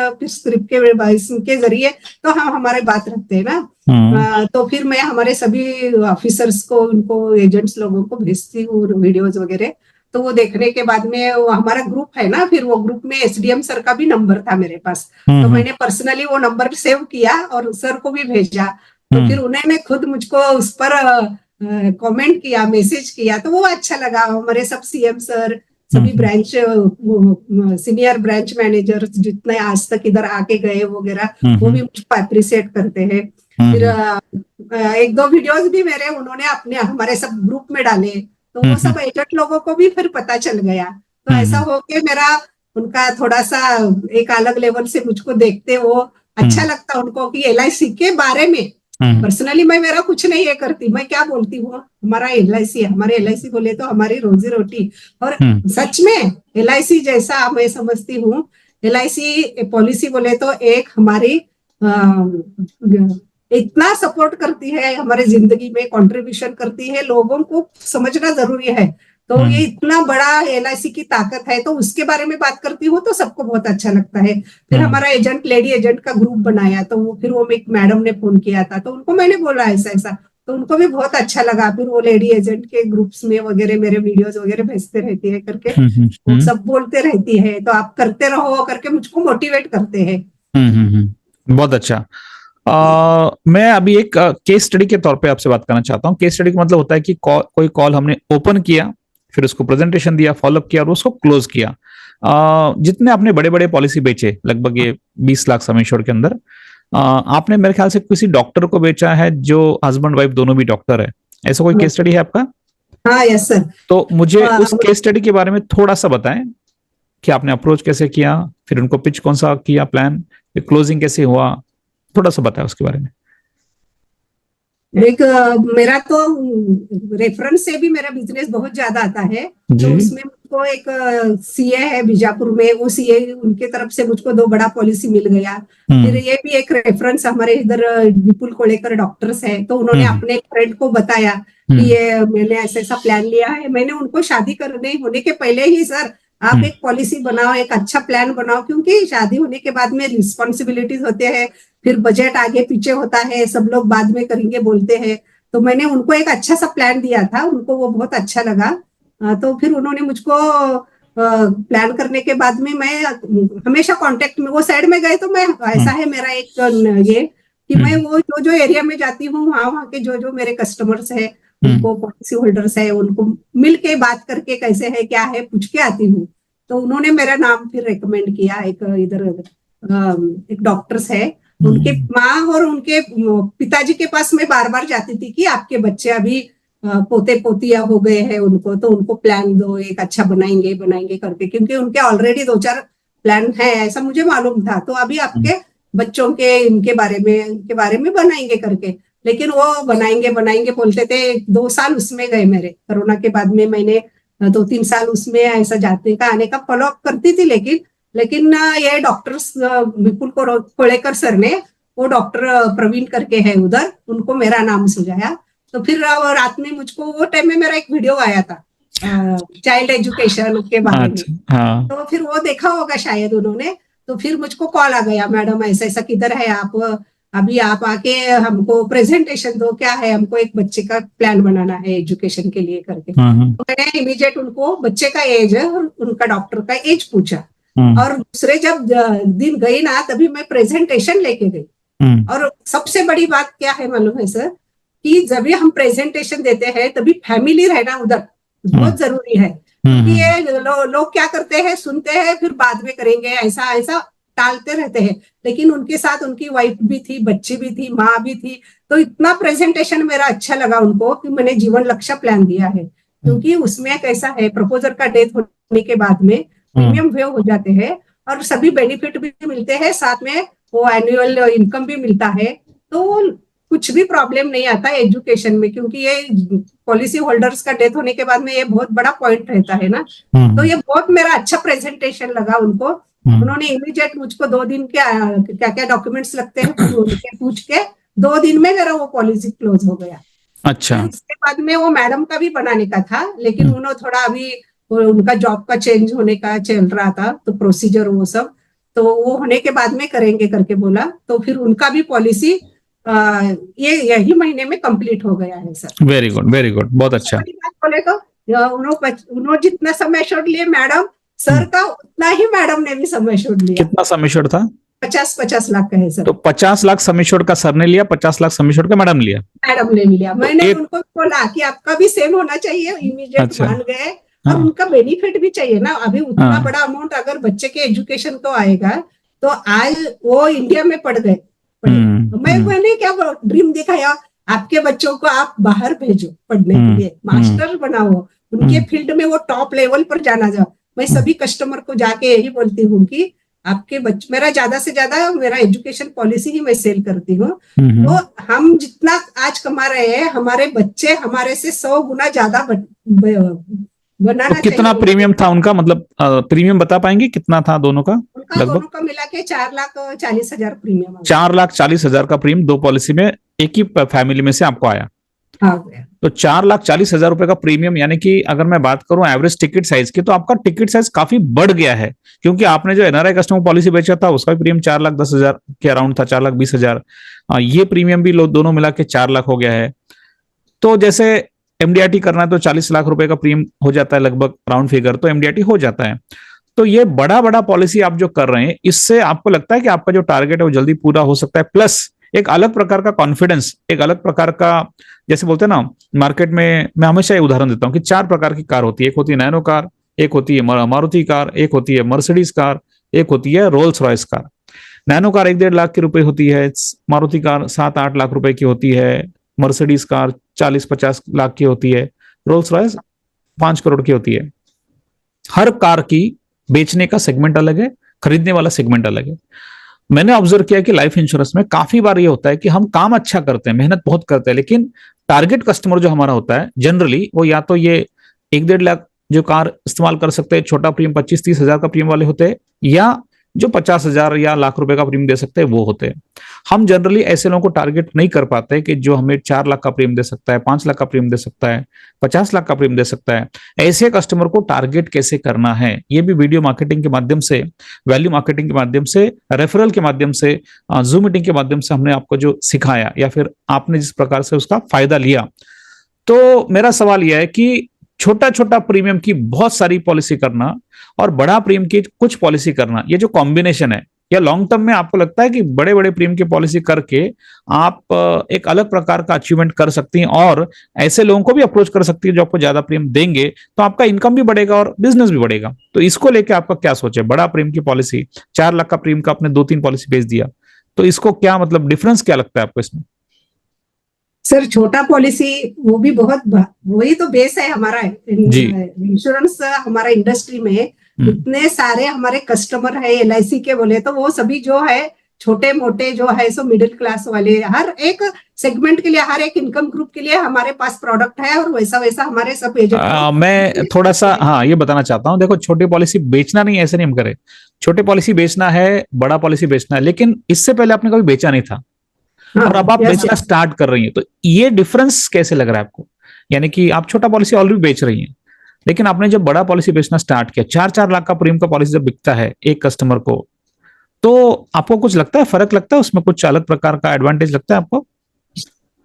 के जरिए तो हम हमारे बात रखते हैं ना। तो फिर मैं हमारे सभी ऑफिसर्स को, उनको एजेंट्स लोगों को भेजती हूँ वीडियोज वगैरह। तो वो देखने के बाद में वो हमारा ग्रुप है ना, फिर वो ग्रुप में SDM सर का भी नंबर था मेरे पास, तो मैंने पर्सनली वो नंबर सेव किया और सर को भी भेजा। तो फिर उन्होंने खुद मुझको उस पर कमेंट किया, मैसेज किया, तो वो अच्छा लगा। हमारे सब सीएम सर, सभी ब्रांच सीनियर ब्रांच मैनेजर जितने आज तक इधर आके गए वगैरह, वो भी मुझको अप्रिशिएट करते हैं। फिर एक दो वीडियोस भी मेरे उन्होंने अपने हमारे सब ग्रुप में डाले, तो वो सब एजेंट लोगों को भी फिर पता चल गया। तो ऐसा हो के मेरा उनका थोड़ा सा एक अलग लेवल से मुझको देखते वो अच्छा लगता उनको कि LIC के बारे में पर्सनली मैं मेरा कुछ नहीं ये करती, मैं क्या बोलती हूँ, हमारा LIC है, हमारे LIC बोले तो हमारी रोजी रोटी। और सच में LIC जैसा मैं समझती हूँ, LIC पॉलिसी बोले तो एक हमारी इतना सपोर्ट करती है, हमारे जिंदगी में कंट्रीब्यूशन करती है, लोगों को समझना जरूरी है। तो ये इतना बड़ा LIC की ताकत है, तो उसके बारे में बात करती हूँ तो सबको बहुत अच्छा लगता है। फिर हमारा एजेंट, लेडी एजेंट का ग्रुप बनाया, तो वो फिर वो एक मैडम ने फोन किया था, तो उनको मैंने बोला ऐसा ऐसा, तो उनको भी बहुत अच्छा लगा। फिर वो लेडी एजेंट के ग्रुप्स में वगैरह मेरे वीडियोस वगैरह भेजते रहती है करके, वो सब बोलते रहती है, तो आप करते रहो करके मुझको मोटिवेट करते हैं। बहुत अच्छा। मैं अभी एक केस स्टडी के तौर पे आपसे बात करना चाहता हूँ। केस स्टडी का मतलब होता है कि कोई कॉल हमने ओपन किया, फिर उसको प्रेजेंटेशन दिया, फॉलोअप किया और उसको क्लोज किया। जितने आपने बड़े बड़े पॉलिसी बेचे, लगभग ये 20 लाख सम एश्योर्ड के अंदर, आपने मेरे ख्याल से किसी डॉक्टर को बेचा है जो हस्बैंड वाइफ दोनों भी डॉक्टर है, ऐसा कोई केस स्टडी है आपका? हाँ, यस सर। तो मुझे उस केस स्टडी के बारे में थोड़ा सा बताएं कि आपने अप्रोच कैसे किया, फिर उनको पिच कौन सा किया, प्लान, फिर क्लोजिंग कैसे हुआ, थोड़ा सा बताएं उसके बारे में। एक मेरा तो रेफरेंस से भी मेरा बिजनेस बहुत ज्यादा आता है, तो उसमें मुझको एक CA है बीजापुर में, वो CA उनके तरफ से मुझको 2 बड़ा पॉलिसी मिल गया। फिर ये भी एक रेफरेंस हमारे इधर विपुल कोलेकर डॉक्टर्स है, तो उन्होंने अपने एक फ्रेंड को बताया कि ये मैंने ऐसा ऐसा प्लान लिया है। मैंने उनको शादी करने होने के पहले ही, सर आप एक पॉलिसी बनाओ, एक अच्छा प्लान बनाओ, क्योंकि शादी होने के बाद में रिस्पॉन्सिबिलिटीज होते हैं, फिर बजट आगे पीछे होता है, सब लोग बाद में करेंगे बोलते हैं। तो मैंने उनको एक अच्छा सा प्लान दिया था, उनको वो बहुत अच्छा लगा। तो फिर उन्होंने मुझको प्लान करने के बाद में, मैं हमेशा कांटेक्ट में, वो साइड में गए तो मैं, ऐसा है मेरा एक ये कि मैं वो जो एरिया में जाती हूँ, वहाँ के जो मेरे कस्टमर्स है, उनको पॉलिसी होल्डर्स है, उनको मिल के बात करके कैसे है क्या है पूछ के आती हूँ। तो उन्होंने मेरा नाम फिर रेकमेंड किया, एक इधर एक डॉक्टर्स है, उनके माँ और उनके पिताजी के पास मैं बार बार जाती थी कि आपके बच्चे अभी पोते पोतिया हो गए हैं उनको, तो उनको प्लान दो, एक अच्छा बनाएंगे करके, क्योंकि उनके ऑलरेडी 2-4 प्लान है, ऐसा मुझे मालूम था। तो अभी आपके बच्चों के इनके बारे में बनाएंगे करके, लेकिन वो बनाएंगे बोलते थे। 2 साल उसमें गए मेरे, कोरोना के बाद में मैंने 2-3 साल उसमें ऐसा जाने का आने का फॉलोअप करती थी, लेकिन ये डॉक्टर्स विपुल कोलेकर सर ने, वो डॉक्टर प्रवीण करके है उधर, उनको मेरा नाम सुझाया। तो फिर रात में मुझको, वो टाइम में मेरा एक वीडियो आया था चाइल्ड एजुकेशन के बारे में, तो फिर वो देखा होगा शायद उन्होंने। तो फिर मुझको कॉल आ गया, मैडम ऐसा ऐसा किधर है आप, अभी आप आके हमको प्रेजेंटेशन दो, क्या है, हमको एक बच्चे का प्लान बनाना है एजुकेशन के लिए करके। तो मैंने इमीडिएट उनको बच्चे का एज, उनका डॉक्टर का एज पूछा, और दूसरे जब दिन गई ना, तभी मैं प्रेजेंटेशन लेके गई। और सबसे बड़ी बात क्या है मालूम है सर, कि जब भी हम प्रेजेंटेशन देते हैं तभी फैमिली रहना उधर बहुत जरूरी है। क्योंकि ये लोग क्या करते हैं, सुनते हैं फिर बाद में करेंगे, ऐसा टालते रहते हैं। लेकिन उनके साथ उनकी वाइफ भी थी, बच्ची भी थी, माँ भी थी। तो इतना प्रेजेंटेशन मेरा अच्छा लगा उनको कि मैंने जीवन लक्ष्य प्लान दिया है। क्योंकि उसमें कैसा है, प्रपोजर का डेथ होने के बाद में प्रीमियम वेव हो जाते हैं और सभी बेनिफिट भी मिलते हैं, साथ में वो एनुअल इनकम भी मिलता है। तो कुछ भी प्रॉब्लम नहीं आता है एजुकेशन में, क्योंकि ये पॉलिसी होल्डर्स का डेथ होने के बाद में ये बहुत बड़ा पॉइंट रहता है ना। तो ये बहुत मेरा अच्छा प्रेजेंटेशन लगा उनको। उन्होंने इमीडिएट मुझको 2 दिन क्या क्या डॉक्यूमेंट्स लगते हैं उनके पूछ के 2 दिन में मेरा वो पॉलिसी क्लोज हो गया। अच्छा। उसके बाद में वो मैडम का भी बनाने का था, लेकिन उन्होंने थोड़ा अभी उनका जॉब का चेंज होने का चल रहा था, तो प्रोसीजर वो सब, तो वो होने के बाद में करेंगे करके बोला। तो फिर उनका भी पॉलिसी यही महीने में कंप्लीट हो गया है सर। वेरी गुड, बहुत अच्छा। बोले तो उन्होंने जितना समय छोड़ लिए मैडम सर का, उतना ही मैडम ने भी समय छोड़ लिया। कितना समय छोड़ था? 50-50 लाख का है सर। तो 50 लाख सम एश्योर्ड का सर ने लिया, 50 लाख सम एश्योर्ड का मैडम लिया। मैडम ने लिया। मैंने एक- उनको बोला कि आपका भी सेम होना चाहिए, इमीडिएट अच्छा। मान गए। हाँ। और उनका बेनिफिट भी चाहिए ना, अभी उतना हाँ। बड़ा अमाउंट अगर बच्चे के एजुकेशन को आएगा तो आज वो इंडिया में पढ़ गए। मैंने क्या ड्रीम दिखाया, आपके बच्चों को आप बाहर भेजो पढ़ने के लिए, मास्टर बनाओ, उनके फील्ड में वो टॉप लेवल पर जाना जाओ। मैं सभी कस्टमर को जाके यही बोलती हूँ कि आपके बच्चे, मेरा ज्यादा से ज्यादा मेरा एजुकेशन पॉलिसी ही मैं सेल करती हूँ। तो हम जितना आज कमा रहे हैं, हमारे बच्चे हमारे से 100 गुना ज्यादा बनाना तो कितना चाहिए। प्रीमियम था उनका, मतलब प्रीमियम बता पाएंगे कितना था दोनों का? उनका दोनों का मिला के 4,40,000 प्रीमियम 4,40,000 का प्रीमियम दो पॉलिसी में एक ही फैमिली में से आपको आया। गया। तो 4,40,000 रुपए का प्रीमियम, यानी कि अगर मैं बात करूं एवरेज टिकट साइज की, तो आपका टिकट साइज काफी बढ़ गया है, क्योंकि आपने जो एनआरआई कस्टमर पॉलिसी बेचा था उसका भी प्रीमियम 4,10,000 के अराउंड था, 4,20,000। ये प्रीमियम भी दोनों मिला के 4 लाख हो गया है। तो जैसे एमडीआरटी करना है तो 40 लाख रुपए का प्रीमियम हो जाता है लगभग, राउंड फिगर, तो एमडीआरटी हो जाता है। तो ये बड़ा बड़ा पॉलिसी आप जो कर रहे हैं, इससे आपको लगता है कि आपका जो टारगेट है वो जल्दी पूरा हो सकता है, प्लस एक अलग प्रकार का कॉन्फिडेंस, एक अलग प्रकार का, जैसे बोलते हैं ना मार्केट में, मैं हमेशा ये उदाहरण देता हूं कि 4 प्रकार की कार होती है। एक होती है नैनो कार, एक होती है मारुति कार, एक होती है मर्सिडीज कार, एक होती है Rolls Royce car. Nano car 1-1.5 lakh की रुपए होती है, मारुति कार 7-8 लाख रुपए की होती है, मर्सिडीज कार 40-50 लाख की होती है, रोल्स रॉयस 5 करोड़ की होती है। हर कार की बेचने का सेगमेंट अलग है, खरीदने वाला सेगमेंट अलग है। मैंने ऑब्जर्व किया कि लाइफ इंश्योरेंस में काफी बार ये होता है कि हम काम अच्छा करते हैं, मेहनत बहुत करते हैं, लेकिन टारगेट कस्टमर जो हमारा होता है जनरली वो या तो ये 1-1.5 लाख जो कार इस्तेमाल कर सकते हैं, छोटा प्रीमियम 25-30 हजार का प्रीमियम वाले होते हैं, या जो 50,000 या लाख रुपए का प्रीमियम दे सकते हैं वो होते हैं। हम जनरली ऐसे लोगों को टारगेट नहीं कर पाते कि जो हमें 4 लाख का प्रीमियम दे सकता है, 5 लाख का प्रीमियम दे सकता है, 50 लाख का प्रीमियम दे सकता है। ऐसे कस्टमर को टारगेट कैसे करना है, ये भी वीडियो मार्केटिंग के माध्यम से, वैल्यू मार्केटिंग के माध्यम से, रेफरल के माध्यम से, जूम मीटिंग के माध्यम से हमने आपको जो सिखाया, या फिर आपने जिस प्रकार से उसका फायदा लिया। तो मेरा सवाल यह है कि छोटा छोटा प्रीमियम की बहुत सारी पॉलिसी करना और बड़ा प्रीमियम की कुछ पॉलिसी करना, ये जो कॉम्बिनेशन है, या लॉन्ग टर्म में आपको लगता है कि बड़े बड़े प्रीमियम की पॉलिसी करके आप एक अलग प्रकार का अचीवमेंट कर सकती हैं, और ऐसे लोगों को भी अप्रोच कर सकती है जो आपको ज्यादा प्रीमियम देंगे, तो आपका इनकम भी बढ़ेगा और बिजनेस भी बढ़ेगा। तो इसको लेके आपका क्या सोच है? बड़ा प्रीमियम की पॉलिसी, 4 लाख का प्रीमियम का आपने 2-3 पॉलिसी बेच दिया, तो इसको क्या मतलब डिफरेंस क्या लगता है आपको इसमें? सर छोटा पॉलिसी वो भी बहुत, वही तो बेस है हमारा इंश्योरेंस। हमारा इंडस्ट्री में इतने सारे हमारे कस्टमर है एलआईसी के, बोले तो वो सभी जो है छोटे मोटे जो है सो मिडिल क्लास वाले, हर एक सेगमेंट के लिए, हर एक इनकम ग्रुप के लिए हमारे पास प्रोडक्ट है, और वैसा वैसा हमारे सब एजेंट। मैं थोड़ा सा ये बताना चाहता हूँ, देखो छोटी पॉलिसी बेचना नहीं, ऐसे नहीं हम करें, छोटे पॉलिसी बेचना है, बड़ा पॉलिसी बेचना है, लेकिन इससे पहले आपने कभी बेचा नहीं था, और अब आप बेचना स्टार्ट कर रही हैं, तो ये डिफरेंस कैसे लग रहा है आपको? यानी कि आप छोटा पॉलिसी ऑलरेडी बेच रही हैं, लेकिन आपने जब बड़ा पॉलिसी बेचना स्टार्ट किया, 4-4 लाख का प्रीमियम का पॉलिसी जब बिकता है एक कस्टमर को, तो आपको कुछ लगता है, फर्क लगता है उसमें, कुछ अलग प्रकार का एडवांटेज लगता है आपको?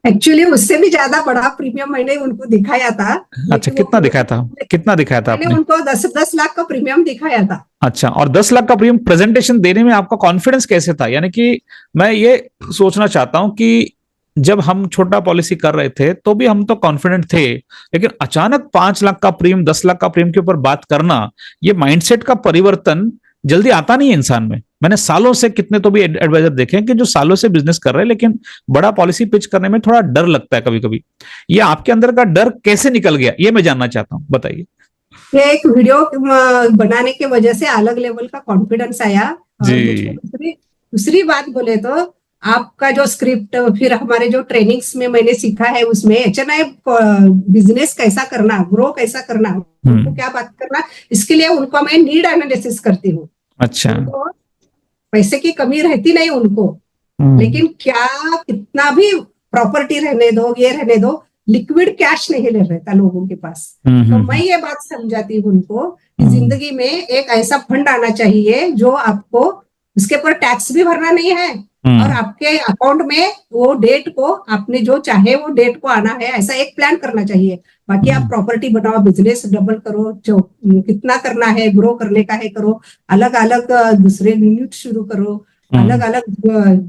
एक्चुअली उससे भी ज्यादा बड़ा प्रीमियम मैंने उनको दिखाया था। अच्छा, कितना दिखाया था? कितना दिखाया था आपने? मैंने उनको 10 लाख का प्रीमियम दिखाया था। अच्छा, और 10 लाख का प्रीमियम प्रेजेंटेशन देने में आपका कॉन्फिडेंस कैसे था? यानी कि मैं ये सोचना चाहता हूं कि जब हम छोटा पॉलिसी कर रहे थे तो भी हम तो कॉन्फिडेंट थे, लेकिन अचानक 5 लाख का प्रीमियम, 10 लाख का प्रीमियम के ऊपर बात करना, ये माइंडसेट का परिवर्तन जल्दी आता नहीं है इंसान में। मैंने सालों से कितने तो भी एडवाइजर देखे हैं कि जो सालों से बिजनेस कर रहे हैं, लेकिन बड़ा पॉलिसी पिच करने में थोड़ा डर लगता है कभी कभी। ये आपके अंदर का डर कैसे निकल गया, ये मैं जानना चाहता हूँ, बताइए। ये एक वीडियो बनाने की वजह से अलग लेवल का कॉन्फिडेंस आया। दूसरी बात बोले तो आपका जो स्क्रिप्ट, फिर हमारे जो ट्रेनिंग्स में मैंने सीखा है, उसमें एचएनआई बिजनेस कैसा करना, ग्रो कैसा करना, उनको क्या बात करना, इसके लिए उनको मैं नीड एनालिसिस करती हूँ। अच्छा, पैसे की कमी रहती नहीं उनको, लेकिन क्या कितना भी प्रॉपर्टी रहने दो, ये रहने दो, लिक्विड कैश नहीं ले रहता लोगों के पास। तो मैं ये बात समझाती हूँ उनको कि जिंदगी में एक ऐसा फंड आना चाहिए जो आपको, उसके ऊपर टैक्स भी भरना नहीं है, और आपके अकाउंट में वो डेट को, आपने जो चाहे वो डेट को आना है, ऐसा एक प्लान करना चाहिए। बाकी आप प्रॉपर्टी बनाओ, बिजनेस डबल करो, जो कितना करना है, ग्रो करने का है करो, अलग अलग दूसरे यूनिट शुरू करो, अलग अलग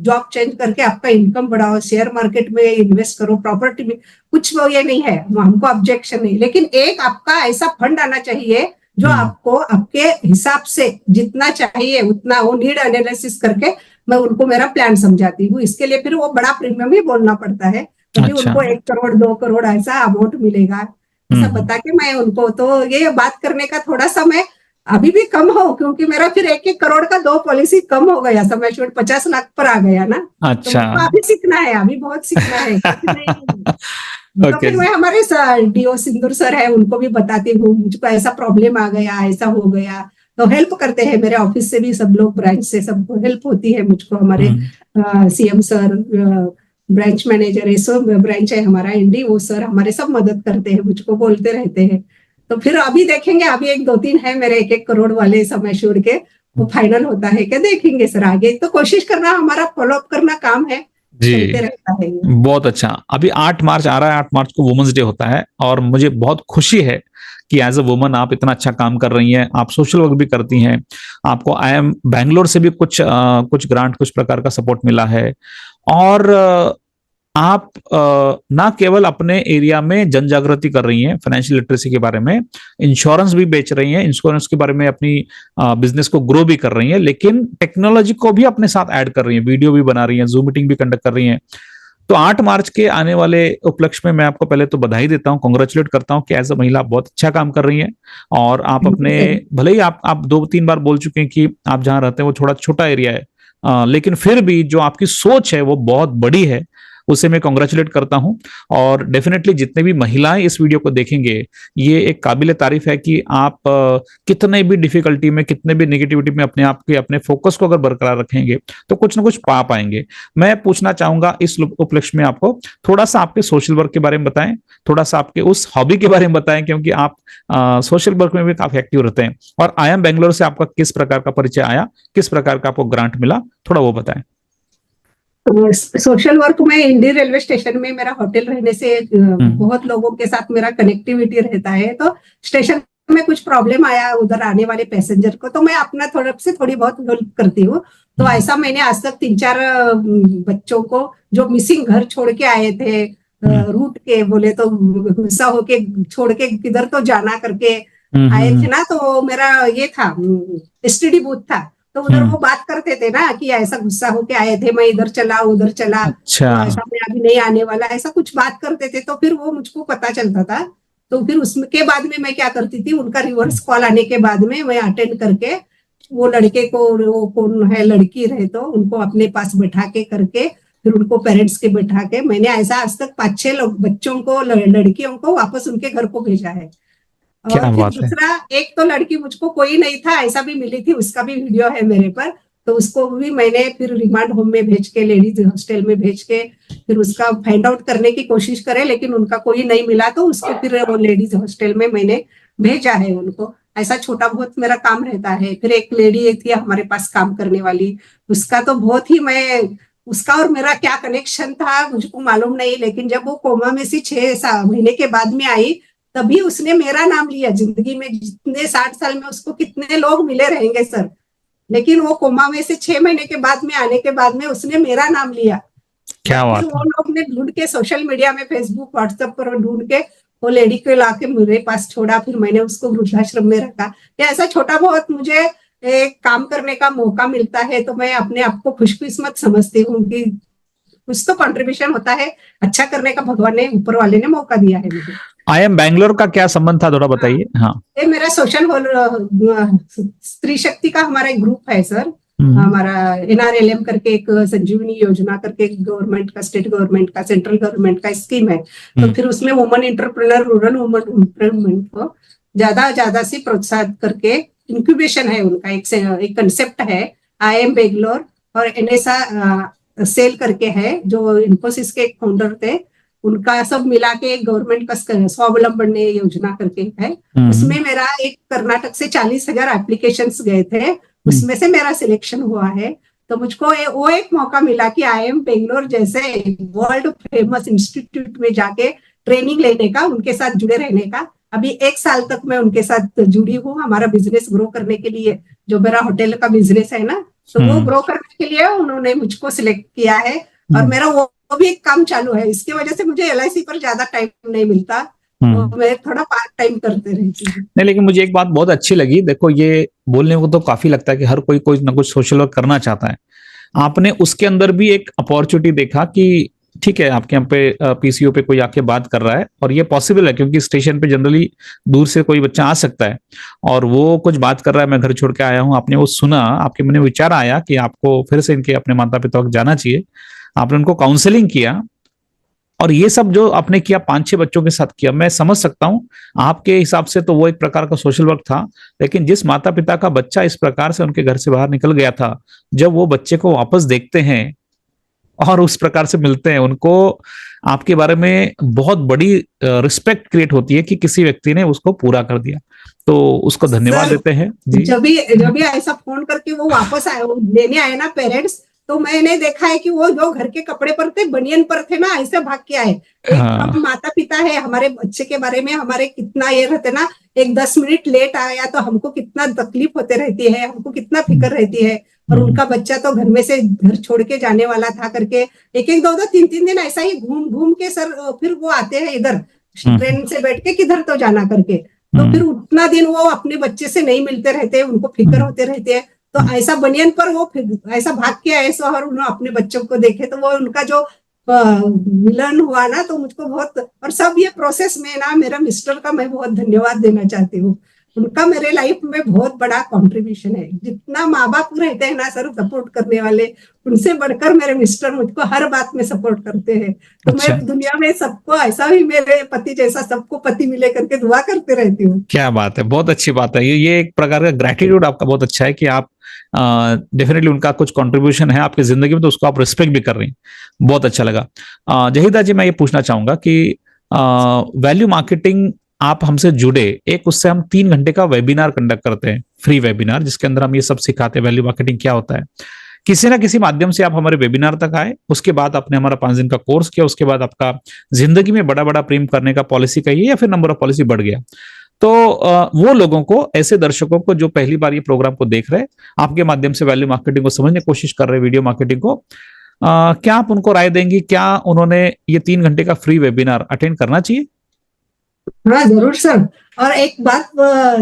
जॉब चेंज करके आपका इनकम बढ़ाओ, शेयर मार्केट में इन्वेस्ट करो, प्रॉपर्टी में, कुछ वो ये नहीं है, हमको ऑब्जेक्शन नहीं, लेकिन एक आपका ऐसा फंड आना चाहिए जो आपको आपके हिसाब से जितना चाहिए उतना, वो नीड एनालिसिस करके मैं उनको मेरा प्लान समझाती हूँ। इसके लिए फिर वो बड़ा प्रीमियम ही बोलना पड़ता है, तभी उनको 1 करोड़ 2 करोड़ ऐसा अमाउंट मिलेगा, ऐसा बता के मैं उनको, तो ये बात करने का थोड़ा सा मैं अभी भी कम हो, क्योंकि मेरा फिर 1-1 करोड़ का 2 पॉलिसी कम हो गया, समय 50 लाख पर आ गया ना। अच्छा, तो अभी सीखना है, अभी बहुत सीखना है। तो फिर मैं हमारे डीओ सिंदूर सर है, उनको भी बताती हूँ मुझको ऐसा प्रॉब्लम आ गया, ऐसा हो गया, तो हेल्प करते हैं। मेरे ऑफिस से भी सब लोग, ब्रांच से सबको हेल्प होती है मुझको। हमारे CM sir, branch manager, SO branch है हमारा एनडी, वो सर हमारे सब मदद करते हैं, मुझको बोलते रहते हैं। तो फिर अभी देखेंगे, अभी 1-2-3 है मेरे 1-1 करोड़ वाले समय छोड़ के, वो फाइनल होता है क्या, देखेंगे सर आगे। तो कोशिश करना, हमारा फॉलोअप करना काम है, चलते रहता है। बहुत अच्छा। अभी 8 मार्च आ रहा है, 8 मार्च को वुमेन्स डे होता है, और मुझे बहुत खुशी है कि एज अ वुमन आप इतना अच्छा काम कर रही हैं। आप सोशल वर्क भी करती हैं, आपको IIM बैंगलोर से भी कुछ ग्रांट, कुछ प्रकार का सपोर्ट मिला है, और आप ना केवल अपने एरिया में जन जागृति कर रही हैं फाइनेंशियल लिटरेसी के बारे में, इंश्योरेंस भी बेच रही हैं, इंश्योरेंस के बारे में अपनी बिजनेस को ग्रो भी कर रही हैं, लेकिन टेक्नोलॉजी को भी अपने साथ ऐड कर रही हैं, वीडियो भी बना रही हैं, जूम मीटिंग भी कंडक्ट कर रही हैं। तो 8 मार्च के आने वाले उपलक्ष्य में मैं आपको पहले तो बधाई देता हूं, कांग्रेचुलेट करता हूं कि एज अ महिला आप बहुत अच्छा काम कर रही हैं, और आप अपने, भले ही आप 2-3 बार बोल चुके हैं कि आप जहां रहते हैं वो थोड़ा छोटा एरिया है, लेकिन फिर भी जो आपकी सोच है वो बहुत बड़ी है, उसे मैं कांग्रेचुलेट करता हूं। और डेफिनेटली जितने भी महिलाएं इस वीडियो को देखेंगे, ये एक काबिल तारीफ है कि आप कितने भी डिफिकल्टी में, कितने भी नेगेटिविटी में अपने आप के, अपने फोकस को अगर बरकरार रखेंगे तो कुछ ना कुछ पा पाएंगे। मैं पूछना चाहूंगा इस उपलक्ष्य में आपको थोड़ा सा आपके सोशल वर्क के बारे में बताएं, थोड़ा सा आपके उस हॉबी के बारे में बताएं, क्योंकि आप सोशल वर्क में भी काफी एक्टिव रहते हैं, और IIM बैंगलोर से आपका किस प्रकार का परिचय आया, किस प्रकार का आपको ग्रांट मिला, थोड़ा वो बताएं। सोशल वर्क में इंडी रेलवे स्टेशन में मेरा होटल रहने से बहुत लोगों के साथ मेरा कनेक्टिविटी रहता है, तो स्टेशन में कुछ प्रॉब्लम आया उधर आने वाले पैसेंजर को, तो मैं अपना थोड़ी बहुत हेल्प करती हूँ। तो ऐसा मैंने आज तक 3-4 बच्चों को जो मिसिंग घर छोड़ के आए थे, रूट के बोले तो गुस्सा होके छोड़ के किधर तो जाना करके आए थे ना, तो मेरा ये था STD बूथ था, तो उधर वो बात करते थे ना कि ऐसा गुस्सा होके आए थे, मैं इधर चला उधर चला, अच्छा, तो ऐसा मैं अभी नहीं आने वाला, ऐसा कुछ बात करते थे। तो फिर वो मुझको पता चलता था, तो फिर उसके बाद में मैं क्या करती थी, उनका रिवर्स कॉल आने के बाद में मैं अटेंड करके वो लड़के को, वो कौन है लड़की रहे तो उनको अपने पास बैठा के करके, फिर उनको पेरेंट्स के बैठा के, मैंने ऐसा आज तक 5-6 बच्चों को, लड़कियों को वापस उनके घर को भेजा है। और फिर दूसरा, एक तो लड़की मुझको कोई नहीं था ऐसा भी मिली थी, उसका भी वीडियो है मेरे पर, तो उसको भी मैंने फिर रिमांड होम में भेज के, लेडीज हॉस्टल में भेज के, फिर उसका फाइंड आउट करने की कोशिश करे, लेकिन उनका कोई नहीं मिला, तो उसको फिर वो लेडीज हॉस्टल में मैंने भेजा है उनको। ऐसा छोटा बहुत मेरा काम रहता है। फिर एक लेडी थी हमारे पास काम करने वाली, उसका तो बहुत ही, मैं उसका और मेरा क्या कनेक्शन था मुझको मालूम नहीं, लेकिन जब वो कोमा में से 6 महीने के बाद में आई, तभी उसने मेरा नाम लिया। जिंदगी में जितने 60 साल में उसको कितने लोग मिले रहेंगे सर, लेकिन वो कोमा में से 6 महीने के बाद में आने के बाद में उसने मेरा नाम लिया। क्या बात है। वो लोग ने ढूंढ के सोशल मीडिया में, फेसबुक व्हाट्सएप पर ढूंढ के वो लेडी को लाके मेरे पास छोड़ा, फिर मैंने उसको वृद्धाश्रम में रखा। ऐसा छोटा बहुत मुझे एक काम करने का मौका मिलता है, तो मैं अपने आप को खुशकिस्मत समझती हूँ कि कुछ तो कंट्रीब्यूशन होता है, अच्छा करने का भगवान ने, ऊपर वाले ने मौका दिया है मुझे। IIM बैंगलोर का क्या संबंध था, थोड़ा बताइए। हाँ, ये मेरा सोशल स्त्री शक्ति का हमारा एक ग्रुप है सर, हमारा NRLM करके एक संजीवनी योजना करके एक गवर्नमेंट का, स्टेट गवर्नमेंट का, सेंट्रल गवर्नमेंट का स्कीम है। तो फिर उसमें woman entrepreneur, rural woman employment को ज्यादा से प्रोत्साहित करके, इंक्यूबेशन है उनका, एक कंसेप्ट है IIM बैंगलोर और NSA सेल करके है, जो इन्फोसिस के एक फाउंडर थे, उनका सब मिला के एक गवर्नमेंट का स्वावलंबन योजना करके है। उसमें मेरा एक कर्नाटक से 40,000 एप्लीकेशंस गए थे, उसमें से मेरा सिलेक्शन हुआ है। तो मुझको वो एक मौका मिला कि IIM बैंगलोर जैसे वर्ल्ड फेमस इंस्टीट्यूट में जाके ट्रेनिंग लेने का, उनके साथ जुड़े रहने का। अभी 1 साल तक मैं उनके साथ जुड़ी हूँ, हमारा बिजनेस ग्रो करने के लिए। जो मेरा होटल का बिजनेस है ना, तो वो ग्रो करने के लिए उन्होंने मुझको सिलेक्ट किया है और मेरा वो भी एक काम चालू है। इसकी वजह से मुझे LIC पर ज्यादा टाइम नहीं मिलता, तो मैं थोड़ा पार्ट टाइम करते रहती हूँ। नहीं, लेकिन मुझे एक बात बहुत अच्छी लगी। देखो, ये बोलने को तो काफी लगता है कि हर कोई ना कुछ सोशल वर्क करना चाहता है। आपने उसके अंदर भी एक अपॉर्चुनिटी देखा कि ठीक है, आपके यहाँ पे PCO पे कोई आके बात कर रहा है और ये पॉसिबल है क्योंकि स्टेशन पे जनरली दूर से कोई बच्चा आ सकता है और वो कुछ बात कर रहा है, मैं घर छोड़ के आया हूँ, आपने वो सुना, आपके मन में विचार आया कि आपको फिर से इनके अपने माता पिता को जाना चाहिए, आपने उनको काउंसलिंग किया और ये सब जो आपने किया 5-6 बच्चों के साथ किया, मैं समझ सकता हूँ आपके हिसाब से तो वो एक प्रकार का सोशल वर्क था। लेकिन जिस माता पिता का बच्चा इस प्रकार से उनके घर से बाहर निकल गया था, जब वो बच्चे को वापस देखते हैं और उस प्रकार से मिलते हैं, उनको आपके बारे में बहुत बड़ी रिस्पेक्ट क्रिएट होती है कि किसी व्यक्ति ने उसको पूरा कर दिया, तो उसको धन्यवाद देते हैं जी। जब भी ऐसा फोन करके वो वापस आए, लेने आए ना पेरेंट्स, तो मैंने देखा है कि वो जो घर के कपड़े पर थे, बनियन पर थे ना, ऐसे भाग के आए। हम माता पिता है, हमारे बच्चे के बारे में हमारे कितना ये रहते ना, एक 10 मिनट लेट आया तो हमको कितना तकलीफ होते रहती है, हमको कितना फिक्र रहती है। और उनका बच्चा तो घर में से घर छोड़ के जाने वाला था करके 1-1, 2-2, 3-3 दिन ऐसा ही घूम के सर फिर वो आते हैं इधर ट्रेन से बैठ के, किधर तो जाना करके। तो फिर उतना दिन वो अपने बच्चे से नहीं मिलते रहते, उनको फिक्र होते रहते हैं। तो ऐसा बनियन पर वो ऐसा भाग के आए और उन्होंने अपने बच्चों को देखे, तो वो उनका जो मिलन हुआ ना, तो मुझको बहुत, और सब ये प्रोसेस में ना मेरा मिस्टर का मैं बहुत धन्यवाद देना चाहती हूँ। उनका मेरे लाइफ में बहुत बड़ा कंट्रीब्यूशन है। जितना माँ बाप रहते हैं ना सर सपोर्ट करने वाले, उनसे बढ़कर मेरे मिस्टर मुझको हर बात में सपोर्ट करते हैं। तो अच्छा। मैं दुनिया में सबको ऐसा ही मेरे पति जैसा सबको पति मिले करके दुआ करते रहती हूँ। क्या बात है, बहुत अच्छी बात है। ये एक प्रकार का ग्रेटिट्यूड आपका बहुत अच्छा है कि आप डेफिनेटली उनका कुछ कंट्रीब्यूशन है आपकी जिंदगी में, तो उसको आप रिस्पेक्ट भी कर रही हैं। बहुत अच्छा लगा। जहीदा जी, मैं ये पूछना चाहूंगा कि वैल्यू मार्केटिंग आप हमसे जुड़े, एक उससे हम 3 घंटे का वेबिनार कंडक्ट करते हैं, फ्री वेबिनार, जिसके अंदर हम ये सब सिखाते हैं वैल्यू मार्केटिंग क्या होता है। किसी ना किसी माध्यम से आप हमारे वेबिनार तक आए, उसके बाद आपने हमारा 5 दिन का कोर्स किया, उसके बाद आपका जिंदगी में बड़ा बड़ा प्रेम करने का पॉलिसी कहिए या फिर नंबर ऑफ पॉलिसी बढ़ गया। तो वो लोगों को, ऐसे दर्शकों को जो पहली बार ये प्रोग्राम को देख रहे हैं, आपके माध्यम से वैल्यू मार्केटिंग को समझने की कोशिश कर रहे हैं, वीडियो मार्केटिंग को, क्या आप उनको राय देंगी? क्या उन्होंने ये 3 घंटे का फ्री वेबिनार अटेंड करना चाहिए? हाँ जरूर सर। और एक बात,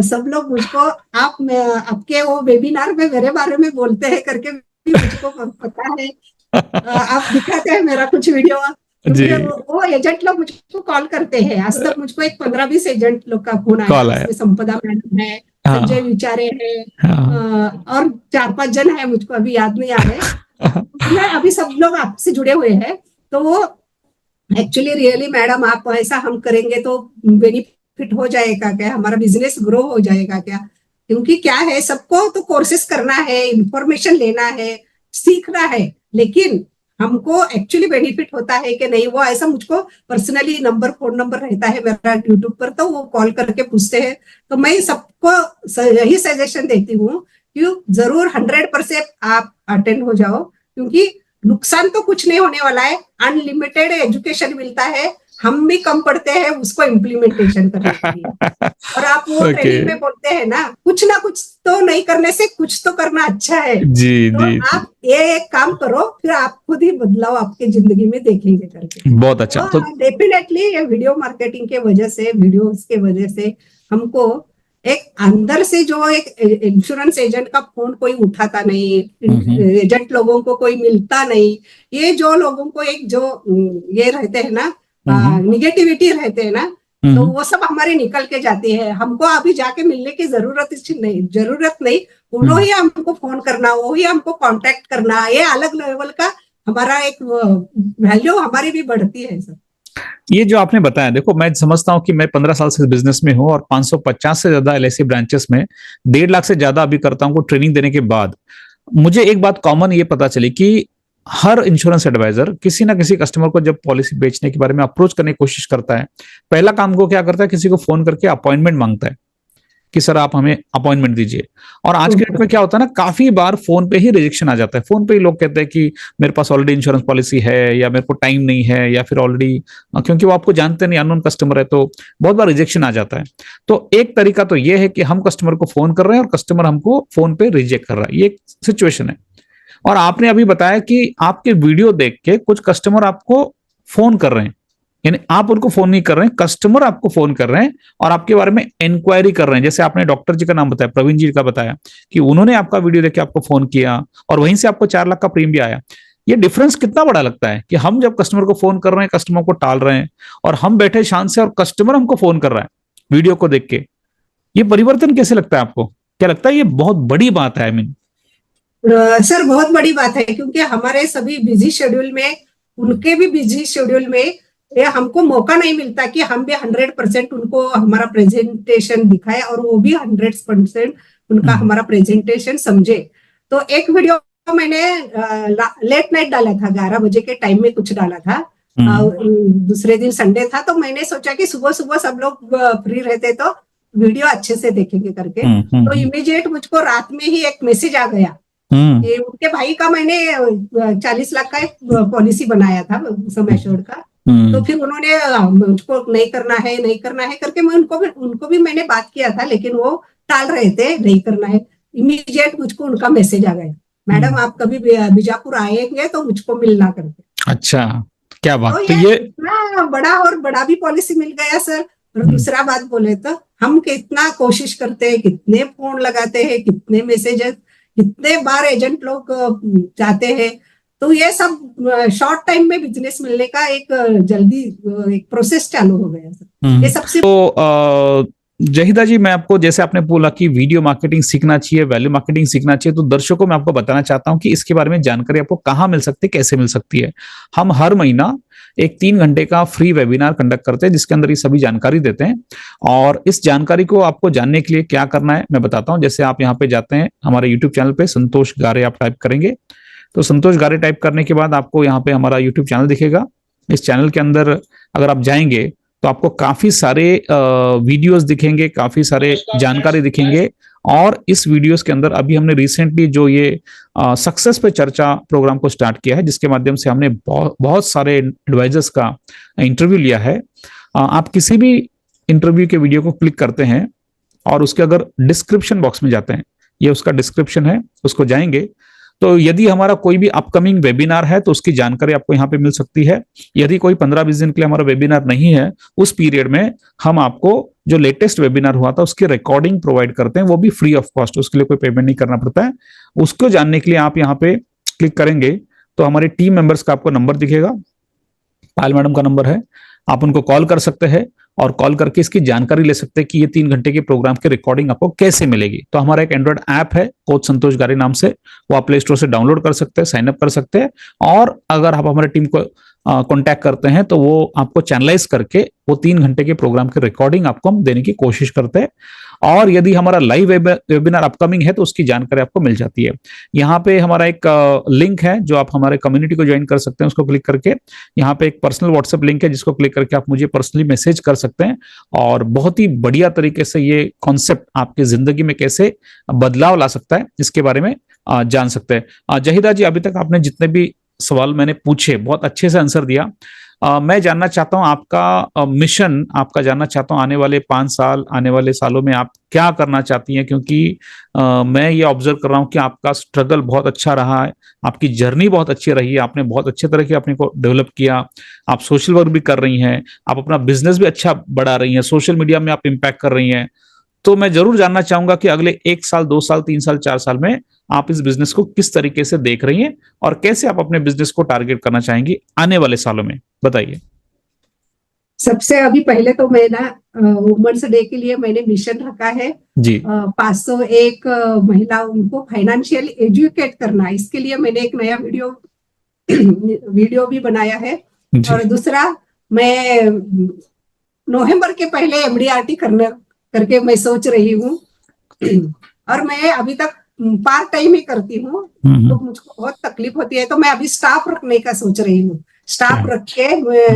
सब लोग मुझको आपके वो वेबिनार में मेरे बारे में बोलते हैं करके भी मुझको पता है। आप दिखाते हैं मेरा कुछ वीडियो, वो एजेंट लोग मुझको कॉल करते हैं। आज तक मुझको एक 15-20 एजेंट लोग का फोन आया। इसमें संपदा मैडम है, संजय विचारे है, और 4-5 जन है, मुझको अभी याद नहीं आ रहे। अभी सब लोग आपसे जुड़े हुए हैं। तो वो एक्चुअली रियली मैडम, आप ऐसा हम करेंगे तो बेनिफिट हो जाएगा क्या, हमारा बिजनेस ग्रो हो जाएगा क्या? क्योंकि क्या है, सबको तो कोर्सेस करना है, इंफॉर्मेशन लेना है, सीखना है, लेकिन हमको एक्चुअली बेनिफिट होता है कि नहीं, वो ऐसा मुझको पर्सनली फोन नंबर रहता है मेरा यूट्यूब पर, तो वो कॉल करके पूछते हैं। तो मैं सबको यही सजेशन देती हूँ कि जरूर 100% आप अटेंड हो जाओ, क्योंकि नुकसान तो कुछ नहीं होने वाला है। अनलिमिटेड एजुकेशन मिलता है, हम भी कम पढ़ते हैं उसको इम्प्लीमेंटेशन करने के लिए। और आप वो ट्रेनिंग में बोलते हैं ना कुछ तो नहीं करने से कुछ तो करना अच्छा है। जी, तो जी, आप ये एक काम करो, फिर आप खुद ही बदलाव आपके जिंदगी में देखेंगे करके। बहुत अच्छा। तो डेफिनेटली ये वीडियो मार्केटिंग के वजह से, वीडियोस के वजह से हमको एक अंदर से जो एक इंश्योरेंस एजेंट का फोन कोई उठाता नहीं, एजेंट लोगों को कोई मिलता नहीं, ये जो लोगों को एक जो ये रहते हैं ना, निगेटिविटी रहते हैं ना, तो वो सब हमारे निकल के जाती है। हमको अभी जाके मिलने की जरूरत नहीं, उन्हों ही हमको फोन करना, वो ही हमको कांटेक्ट करना, ये अलग लेवल का हमारा एक वैल्यू हमारी भी बढ़ती है सर। ये जो आपने बताया, देखो मैं समझता हूं कि मैं 15 साल से बिजनेस में हूं और 550 से ज्यादा LIC ब्रांचेस में 1.5 लाख से ज्यादा अभी करता हूं ट्रेनिंग देने के बाद। मुझे एक बात कॉमन ये पता चली कि हर इंश्योरेंस एडवाइजर किसी ना किसी कस्टमर को जब पॉलिसी बेचने के बारे में अप्रोच करने की कोशिश करता है, पहला काम को क्या करता है, किसी को फोन करके अपॉइंटमेंट मांगता है कि सर आप हमें अपॉइंटमेंट दीजिए। और आज के डेट में क्या होता है ना, काफी बार फोन पे ही रिजेक्शन आ जाता है। फोन पे ही लोग कहते हैं कि मेरे पास ऑलरेडी इंश्योरेंस पॉलिसी है, या मेरे को टाइम नहीं है, या फिर ऑलरेडी, क्योंकि वो आपको जानते नहीं, अननोन कस्टमर है, तो बहुत बार रिजेक्शन आ जाता है। तो एक तरीका तो ये है कि हम कस्टमर को फोन कर रहे हैं और कस्टमर हमको फोन पे रिजेक्ट कर रहा है, ये एक सिचुएशन है। और आपने अभी बताया कि आपके वीडियो देख के कुछ कस्टमर आपको फोन कर रहे हैं, यानी आप उनको फोन नहीं कर रहे हैं, कस्टमर आपको फोन कर रहे हैं और आपके बारे में इंक्वायरी कर रहे हैं। जैसे आपने डॉक्टर जी का नाम बताया, प्रवीण जी का बताया, कि उन्होंने आपका वीडियो देख के आपको फोन किया और वहीं से आपको 4 लाख का प्रीमियम भी आया। ये डिफरेंस कितना बड़ा लगता है कि हम जब कस्टमर को फोन कर रहे हैं, कस्टमर को टाल रहे हैं, और हम बैठे शांत से और कस्टमर हमको फोन कर रहा है वीडियो को देख के। ये परिवर्तन कैसे लगता है आपको? क्या लगता है ये बहुत बड़ी बात है? आई मीन सर बहुत बड़ी बात है, क्योंकि हमारे सभी बिजी शेड्यूल में, उनके भी बिजी शेड्यूल में, ये हमको मौका नहीं मिलता कि हम भी 100% उनको हमारा प्रेजेंटेशन दिखाए और वो भी 100% उनका हमारा प्रेजेंटेशन समझे। तो एक वीडियो मैंने लेट नाइट डाला था, 11 बजे के टाइम में कुछ डाला था। दूसरे दिन संडे था, तो मैंने सोचा कि सुबह सुबह सब लोग फ्री रहते तो वीडियो अच्छे से देखेंगे करके। तो इमीडिएट मुझको रात में ही एक मैसेज आ गया कि उनके भाई का मैंने 40 लाख का एक पॉलिसी बनाया था सम एश्योर्ड का। तो फिर उन्होंने मुझको नहीं करना है करके मैं उनको भी मैंने बात किया था, लेकिन वो टाल रहे थे, नहीं करना है। इमीडिएट मुझको उनका मैसेज आ गया, मैडम आप कभी बीजापुर आएंगे तो मुझको मिलना करके। अच्छा, क्या बात। तो ये इतना बड़ा भी पॉलिसी मिल गया सर। और दूसरा बात बोले तो हम कितना कोशिश करते हैं, कितने फोन लगाते हैं, कितने मैसेजेस, कितने बार एजेंट लोग जाते हैं। तो ये सब शॉर्ट टाइम में बिजनेस मिलने का एक जल्दी एक प्रोसेस चालू हो गया सर। ये सबसे तो जहीदा जी, मैं आपको, जैसे आपने बोला कि वीडियो मार्केटिंग सीखना चाहिए, वैल्यू मार्केटिंग सीखना चाहिए, तो दर्शकों में आपको बताना चाहता हूं कि इसके बारे में जानकारी आपको कहाँ मिल सकती है, कैसे मिल सकती है। हम हर महीना एक 3 घंटे का फ्री वेबिनार कंडक्ट करते हैं, जिसके अंदर ये सभी जानकारी देते हैं। और इस जानकारी को आपको जानने के लिए क्या करना है मैं बताता हूं। जैसे आप यहाँ पे जाते हैं हमारे यूट्यूब चैनल पे, संतोष गारे आप टाइप करेंगे, तो संतोष गारे टाइप करने के बाद आपको यहाँ पे हमारा यूट्यूब चैनल दिखेगा। इस चैनल के अंदर अगर आप जाएंगे तो आपको काफी सारे वीडियोस दिखेंगे, काफी सारे जानकारी दिखेंगे। और इस वीडियोस के अंदर अभी हमने रिसेंटली जो ये सक्सेस पे चर्चा प्रोग्राम को स्टार्ट किया है, जिसके माध्यम से हमने बहुत सारे एडवाइजर्स का इंटरव्यू लिया है। आप किसी भी इंटरव्यू के वीडियो को क्लिक करते हैं और उसके अगर डिस्क्रिप्शन बॉक्स में जाते हैं, ये उसका डिस्क्रिप्शन है, उसको जाएंगे तो यदि हमारा कोई भी अपकमिंग वेबिनार है तो उसकी जानकारी आपको यहाँ पे मिल सकती है। यदि कोई 15-20 दिन के लिए हमारा वेबिनार नहीं है, उस पीरियड में हम आपको जो लेटेस्ट वेबिनार हुआ था उसकी रिकॉर्डिंग प्रोवाइड करते हैं, वो भी फ्री ऑफ कॉस्ट, उसके लिए कोई पेमेंट नहीं करना पड़ता है। उसको जानने के लिए आप यहाँ पे क्लिक करेंगे तो हमारे टीम मेंबर्स का आपको नंबर दिखेगा, पायल मैडम का नंबर है, आप उनको कॉल कर सकते हैं और कॉल करके इसकी जानकारी ले सकते हैं कि ये 3 घंटे के प्रोग्राम की रिकॉर्डिंग आपको कैसे मिलेगी। तो हमारा एक एंड्रॉइड ऐप है कोच संतोष गारे नाम से, वो आप प्ले स्टोर से डाउनलोड कर सकते हैं, साइन अप कर सकते हैं। और अगर आप हमारे टीम को कांटेक्ट करते हैं तो वो आपको चैनलाइज करके वो 3 घंटे के प्रोग्राम की रिकॉर्डिंग आपको हम देने की कोशिश करते हैं। और यदि हमारा लाइव वेबिनार अपकमिंग है तो उसकी जानकारी आपको मिल जाती है। यहाँ पे हमारा एक लिंक है जो आप हमारे कम्युनिटी को ज्वाइन कर सकते हैं, उसको क्लिक करके यहाँ पे एक पर्सनल व्हाट्सएप लिंक है जिसको क्लिक करके आप मुझे पर्सनली मैसेज कर सकते हैं। और बहुत ही बढ़िया तरीके से ये कॉन्सेप्ट आपकी जिंदगी में कैसे बदलाव ला सकता है इसके बारे में जान सकते हैं। जहीदा जी, अभी तक आपने जितने भी सवाल मैंने पूछे बहुत अच्छे से आंसर दिया। मैं जानना चाहता हूं आपका मिशन, आपका जानना चाहता हूं आने वाले 5 साल, आने वाले सालों में आप क्या करना चाहती हैं, क्योंकि मैं ये ऑब्जर्व कर रहा हूं कि आपका स्ट्रगल बहुत अच्छा रहा है, आपकी जर्नी बहुत अच्छी रही है, आपने बहुत अच्छे तरह के अपने को डेवलप किया, आप सोशल वर्क भी कर रही हैं, आप अपना बिजनेस भी अच्छा बढ़ा रही हैं, सोशल मीडिया में आप इम्पैक्ट कर रही हैं। तो मैं जरूर जानना चाहूंगा कि अगले 1 साल, 2 साल, 3 साल, 4 साल में आप इस बिजनेस को किस तरीके से देख रही हैं और कैसे आप अपने बिजनेस को टारगेट करना चाहेंगी आने वाले सालों में, बताइए। सबसे अभी पहले तो मैं ना वुमेन्स डे के लिए मैंने मिशन रखा है जी 501 महिला उनको फाइनेंशियल एजुकेट करना। इसके लिए मैंने एक नया वीडियो भी बनाया है। और दूसरा, मैं नवंबर के पहले MDRT करके मैं सोच रही हूँ। और मैं अभी तक पार्ट टाइम ही करती हूँ, तो मुझको बहुत तकलीफ होती है, तो मैं अभी स्टाफ रखने का सोच रही हूँ। स्टाफ रख के,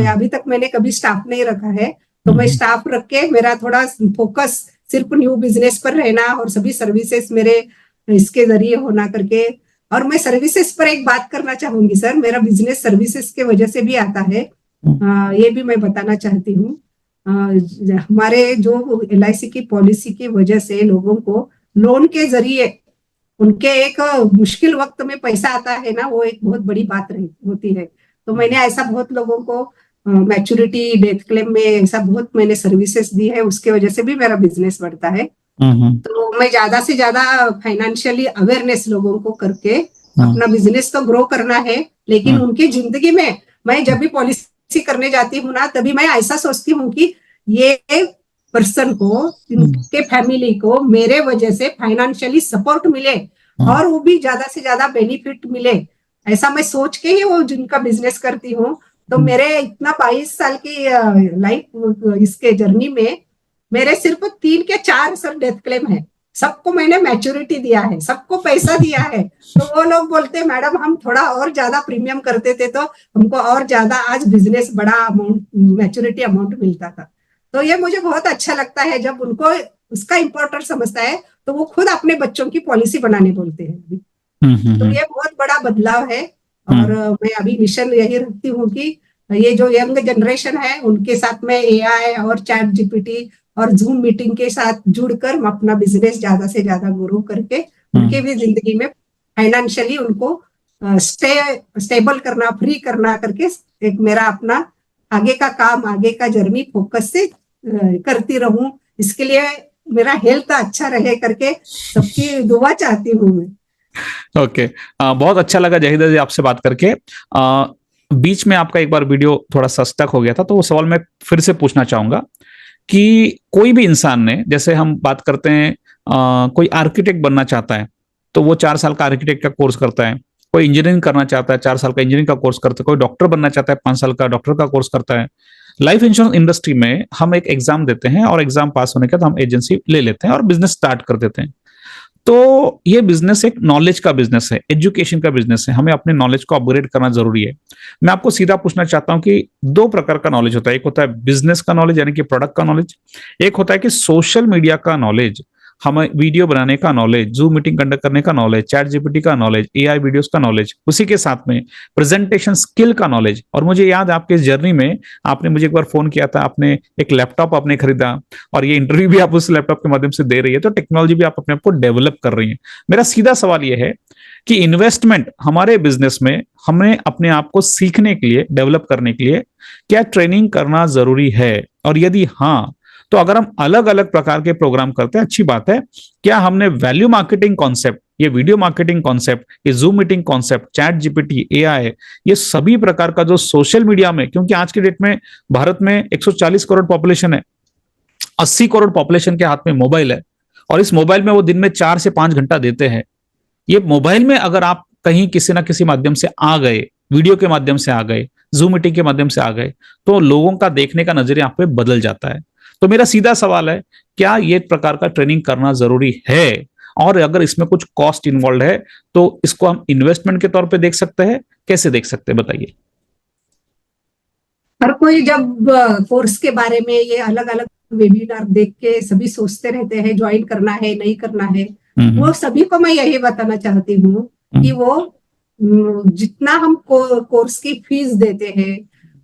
अभी तक मैंने कभी स्टाफ नहीं रखा है, तो मैं स्टाफ रख के मेरा थोड़ा फोकस सिर्फ न्यू बिजनेस पर रहना और सभी सर्विसेज मेरे इसके जरिए होना करके। और मैं सर्विसेज पर एक बात करना चाहूंगी सर, मेरा बिजनेस सर्विसेज के वजह से भी आता है, ये भी मैं बताना चाहती हूँ। हमारे जो LIC की पॉलिसी की वजह से लोगों को लोन के जरिए उनके एक मुश्किल वक्त में पैसा आता है ना, वो एक बहुत बड़ी बात होती है। तो मैंने ऐसा बहुत लोगों को मैच्योरिटी डेथ क्लेम में ऐसा बहुत मैंने सर्विसेज दी है, उसके वजह से भी मेरा बिजनेस बढ़ता है। तो मैं ज्यादा से ज्यादा फाइनेंशियली अवेयरनेस लोगों को करके अपना बिजनेस तो ग्रो करना है, लेकिन उनकी जिंदगी में मैं जब भी पॉलिसी करने जाती हूँ ना, तभी मैं ऐसा सोचती हूँ कि ये पर्सन को, इनके फैमिली को मेरे वजह से फाइनेंशियली सपोर्ट मिले और वो भी ज्यादा से ज्यादा बेनिफिट मिले, ऐसा मैं सोच के ही वो जिनका बिजनेस करती हूँ। तो मेरे इतना 22 साल की लाइफ इसके जर्नी में मेरे सिर्फ 3 के 4 सर डेथ क्लेम है। सबको मैंने मैच्योरिटी दिया है, सबको पैसा दिया है। तो वो लोग बोलते मैडम हम थोड़ा और ज्यादा प्रीमियम करते थे तो हमको और ज्यादा आज बिजनेस बड़ा अमाउंट मैच्योरिटी अमाउंट मिलता था। तो ये मुझे बहुत अच्छा लगता है, जब उनको उसका इम्पोर्टेंट समझता है तो वो खुद अपने बच्चों की पॉलिसी बनाने बोलते हैं। तो ये बहुत बड़ा बदलाव है। और मैं अभी मिशन यही रखती हूँ कि ये जो यंग जनरेशन है उनके साथ में AI और चैट GPT और जूम मीटिंग के साथ जुड़कर हम अपना बिजनेस ज्यादा से ज्यादा ग्रो करके उनके भी जिंदगी में फाइनेंशियली उनको स्टेबल करना, फ्री करना करके एक मेरा अपना आगे का काम, आगे का जर्नी फोकस से करती रहूं। इसके लिए मेरा हेल्थ अच्छा रहे करके सबकी दुआ चाहती हूँ मैं। ओके, बहुत अच्छा लगा जहीदा जी आपसे बात करके। बीच में आपका एक बार वीडियो थोड़ा सा स्टक हो गया था, तो वो सवाल मैं फिर से पूछना चाहूंगा कि कोई भी इंसान ने, जैसे हम बात करते हैं कोई आर्किटेक्ट बनना चाहता है तो वो 4 साल का आर्किटेक्ट का कोर्स करता है, कोई इंजीनियरिंग करना चाहता है 4 साल का इंजीनियरिंग का कोर्स करता है, कोई डॉक्टर बनना चाहता है 5 साल का डॉक्टर का कोर्स करता है। लाइफ इंश्योरेंस इंडस्ट्री में हम एक एग्जाम देते हैं और एग्जाम पास होने के बाद हम एजेंसी ले लेते हैं और बिजनेस स्टार्ट कर देते हैं। तो ये बिजनेस एक नॉलेज का बिजनेस है, एजुकेशन का बिजनेस है, हमें अपने नॉलेज को अपग्रेड करना जरूरी है। मैं आपको सीधा पूछना चाहता हूं कि 2 प्रकार का नॉलेज होता है, एक होता है बिजनेस का नॉलेज यानी कि प्रोडक्ट का नॉलेज, एक होता है कि सोशल मीडिया का नॉलेज, हमें वीडियो बनाने का नॉलेज, जूम मीटिंग कंडक्ट करने का नॉलेज, चैट GPT का नॉलेज, AI वीडियोस का नॉलेज, उसी के साथ में प्रेजेंटेशन स्किल का नॉलेज। और मुझे याद है आपके इस जर्नी में आपने मुझे एक बार फोन किया था, आपने एक लैपटॉप आपने खरीदा और ये इंटरव्यू भी आप उस लैपटॉप के माध्यम से दे रही है, तो टेक्नोलॉजी भी आप अपने आप को डेवलप कर रही है। मेरा सीधा सवाल यह है कि इन्वेस्टमेंट हमारे बिजनेस में हमें अपने आप को सीखने के लिए, डेवलप करने के लिए क्या ट्रेनिंग करना जरूरी है, और यदि हाँ तो अगर हम अलग अलग प्रकार के प्रोग्राम करते हैं अच्छी बात है, क्या हमने वैल्यू मार्केटिंग कॉन्सेप्ट, ये वीडियो मार्केटिंग कॉन्सेप्ट, ये zoom meeting concept, chat GPT, AI, ये सभी प्रकार का जो सोशल मीडिया में, क्योंकि आज के डेट में भारत में 140 करोड़ पॉपुलेशन है, 80 करोड़ पॉपुलेशन के हाथ में मोबाइल है और इस मोबाइल में वो दिन में 4 से 5 घंटा देते हैं। ये मोबाइल में अगर आप कहीं किसी ना किसी माध्यम से आ गए, वीडियो के माध्यम से आ गए, जूम मीटिंग के माध्यम से आ गए, तो लोगों का देखने का नजरिया आप पे बदल जाता है। तो मेरा सीधा सवाल है, क्या ये प्रकार का ट्रेनिंग करना जरूरी है, और अगर इसमें कुछ कॉस्ट इन्वॉल्व है तो इसको हम इन्वेस्टमेंट के तौर पे देख सकते हैं, कैसे देख सकते हैं, बताइए। हर कोई जब कोर्स के बारे में ये अलग अलग वेबिनार देख के सभी सोचते रहते हैं ज्वाइन करना है नहीं करना है, वो सभी को मैं यही बताना चाहती हूँ कि वो जितना हम कोर्स की फीस देते हैं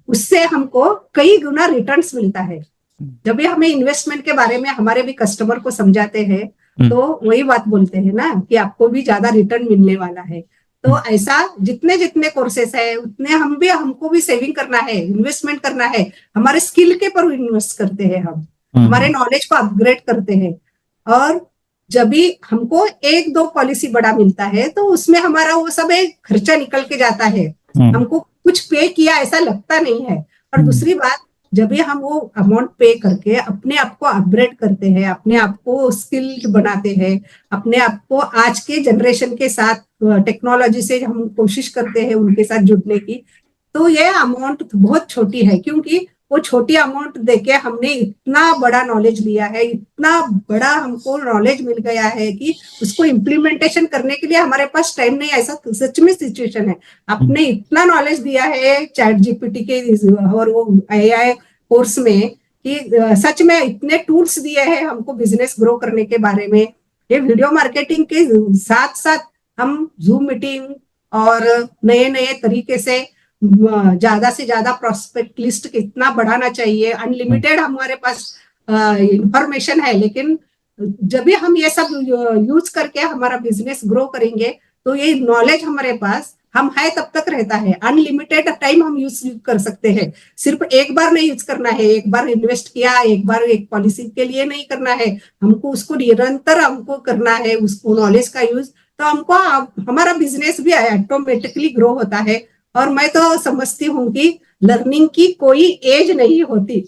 उससे हमको कई गुना रिटर्न्स मिलता है। जब भी हमें इन्वेस्टमेंट के बारे में हमारे भी कस्टमर को समझाते हैं तो वही बात बोलते हैं ना कि आपको भी ज्यादा रिटर्न मिलने वाला है। तो ऐसा जितने जितने कोर्सेस है उतने हमको भी सेविंग करना है, इन्वेस्टमेंट करना है, हमारे स्किल के पर इन्वेस्ट करते हैं, हम हमारे नॉलेज को अपग्रेड करते हैं। और जब भी हमको 1-2 पॉलिसी बड़ा मिलता है तो उसमें हमारा वो सब एक खर्चा निकल के जाता है, हमको कुछ पे किया ऐसा लगता नहीं है। और दूसरी बात, जब भी हम वो अमाउंट पे करके अपने आप को अपग्रेड करते हैं, अपने आप को स्किल बनाते हैं, अपने आप को आज के जनरेशन के साथ टेक्नोलॉजी से हम कोशिश करते हैं उनके साथ जुड़ने की, तो ये अमाउंट बहुत छोटी है, क्योंकि वो छोटी अमाउंट देके हमने इतना बड़ा नॉलेज लिया है, इतना बड़ा हमको नॉलेज मिल गया है कि उसको इम्प्लीमेंटेशन करने के लिए हमारे पास टाइम नहीं। ऐसा सच में सिचुएशन है, आपने इतना नॉलेज दिया है चैट GPT के और वो AI कोर्स में कि सच में इतने टूल्स दिए हैं हमको बिजनेस ग्रो करने के बारे में। ये वीडियो मार्केटिंग के साथ साथ हम जूम मीटिंग और नए नए तरीके से ज्यादा से ज्यादा प्रोस्पेक्ट लिस्ट कितना बढ़ाना चाहिए। अनलिमिटेड हमारे पास इंफॉर्मेशन है, लेकिन जब भी हम ये सब यूज करके हमारा बिजनेस ग्रो करेंगे तो ये नॉलेज हमारे पास हम है तब तक रहता है। अनलिमिटेड टाइम हम यूज कर सकते हैं। सिर्फ एक बार नहीं यूज करना है, एक बार इन्वेस्ट किया, एक बार एक पॉलिसी के लिए नहीं करना है, हमको उसको निरंतर हमको करना है उसको नॉलेज का यूज। तो हमको हमारा बिजनेस भी ऑटोमेटिकली ग्रो होता है। और मैं तो समझती हूँ कि लर्निंग की कोई एज नहीं होती।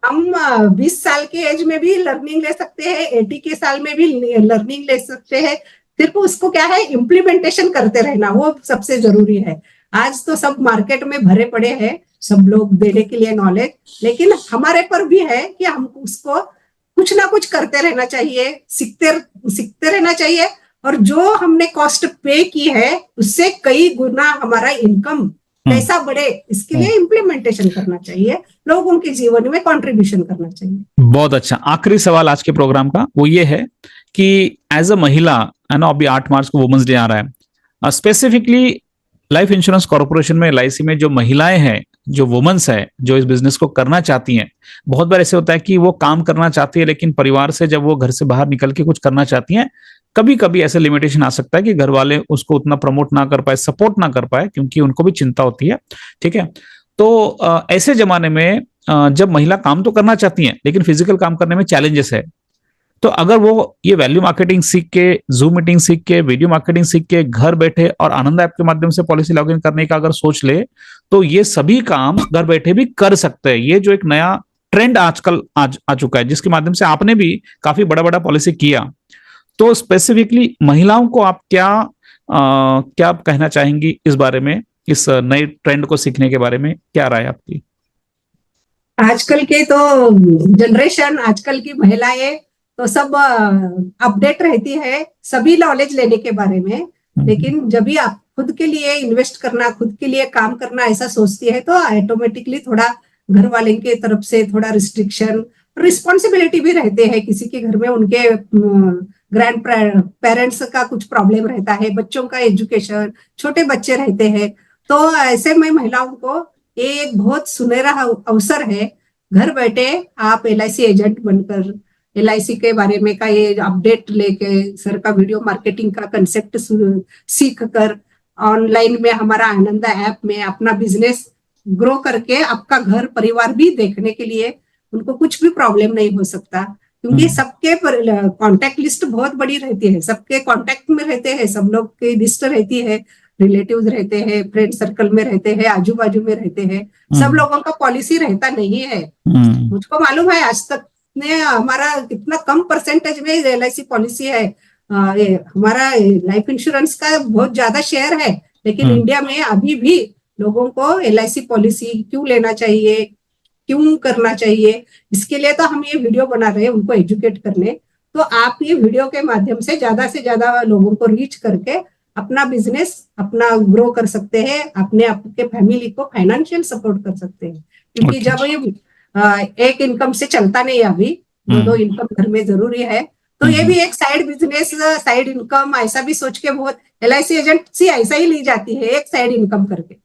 हम 20 साल के एज में भी लर्निंग ले सकते हैं, 80 के साल में भी लर्निंग ले सकते हैं। सिर्फ उसको क्या है, इम्प्लीमेंटेशन करते रहना, वो सबसे जरूरी है। आज तो सब मार्केट में भरे पड़े हैं सब लोग देने के लिए नॉलेज, लेकिन हमारे पर भी है कि हम उसको कुछ ना कुछ करते रहना चाहिए, सीखते रहना चाहिए। और जो हमने कॉस्ट पे की है उससे कई गुना हमारा इनकम कैसा बढ़े, इसके लिए इम्प्लीमेंटेशन करना चाहिए, लोगों के जीवन में कंट्रीब्यूशन करना चाहिए। बहुत अच्छा। आखिरी सवाल आज के प्रोग्राम का वो ये है कि एज अ महिला, है ना, अभी 8 मार्च को वुमेन्स डे आ रहा है, स्पेसिफिकली लाइफ इंश्योरेंस कॉर्पोरेशन में LIC में जो महिलाएं हैं, जो वुमेन्स है, जो इस बिजनेस को करना चाहती हैं, बहुत बार ऐसे होता है कि वो काम करना चाहती है लेकिन परिवार से जब वो घर से बाहर निकल के कुछ करना चाहती हैं, कभी कभी ऐसे लिमिटेशन आ सकता है कि घर वाले उसको उतना प्रमोट ना कर पाए, सपोर्ट ना कर पाए, क्योंकि उनको भी चिंता होती है। ठीक है, तो ऐसे जमाने में जब महिला काम तो करना चाहती हैं लेकिन फिजिकल काम करने में चैलेंजेस है, तो अगर वो ये वैल्यू मार्केटिंग सीख के, जूम मीटिंग सीख के, वीडियो मार्केटिंग सीख के घर बैठे और आनंद ऐप के माध्यम से पॉलिसी लॉगिन करने का अगर सोच ले, तो ये सभी काम घर बैठे भी कर सकते हैं। ये जो एक नया ट्रेंड आजकल आ चुका है, जिसके माध्यम से आपने भी काफी बड़ा बड़ा पॉलिसी किया, तो स्पेसिफिकली महिलाओं को आप क्या कहना चाहेंगी इस बारे में, इस नए ट्रेंड को सीखने के बारे में क्या राय आपकी? आजकल के तो जनरेशन, आजकल की महिलाएं तो सब अपडेट रहती है सभी नॉलेज लेने के बारे में, लेकिन जब भी आप खुद के लिए इन्वेस्ट करना, खुद के लिए काम करना ऐसा सोचती है, तो ऑटोमेटिकली थोड़ा घर वाले के तरफ से थोड़ा रिस्ट्रिक्शन, रिस्पॉन्सिबिलिटी भी रहते हैं। किसी के घर में उनके ग्रैंड पेरेंट्स का कुछ प्रॉब्लम रहता है, बच्चों का एजुकेशन, छोटे बच्चे रहते हैं, तो ऐसे में महिलाओं को ये एक बहुत सुनहरा अवसर है। घर बैठे आप LIC एजेंट बनकर LIC के बारे में का ये अपडेट लेके, सर का वीडियो मार्केटिंग का कंसेप्ट सीख कर ऑनलाइन में हमारा आनंद ऐप में अपना बिजनेस ग्रो करके आपका घर परिवार भी देखने के लिए उनको कुछ भी प्रॉब्लम नहीं हो सकता, क्योंकि सबके कॉन्टेक्ट लिस्ट बहुत बड़ी रहती है, सबके कॉन्टेक्ट में रहते हैं, सब लोग की लिस्ट रहती है, रिलेटिव्स रहते हैं, फ्रेंड सर्कल में रहते हैं, आजू बाजू में रहते हैं, सब लोगों का पॉलिसी रहता नहीं है। मुझको मालूम है आज तक ने हमारा कितना कम परसेंटेज में LIC पॉलिसी है। हमारा लाइफ इंश्योरेंस का बहुत ज्यादा शेयर है, लेकिन इंडिया में अभी भी लोगों को LIC पॉलिसी क्यों लेना चाहिए, क्यों करना चाहिए, इसके लिए तो हम ये वीडियो बना रहे हैं उनको एजुकेट करने। तो आप ये वीडियो के माध्यम से ज्यादा लोगों को रीच करके अपना बिजनेस अपना ग्रो कर सकते हैं, अपने आपके फैमिली को फाइनेंशियल सपोर्ट कर सकते हैं, क्योंकि जब ये एक इनकम से चलता नहीं, अभी दो इनकम घर में जरूरी है, तो ये भी एक साइड बिजनेस, साइड इनकम ऐसा भी सोच के बहुत LIC एजेंसी ऐसा ही ली जाती है, एक साइड इनकम करके,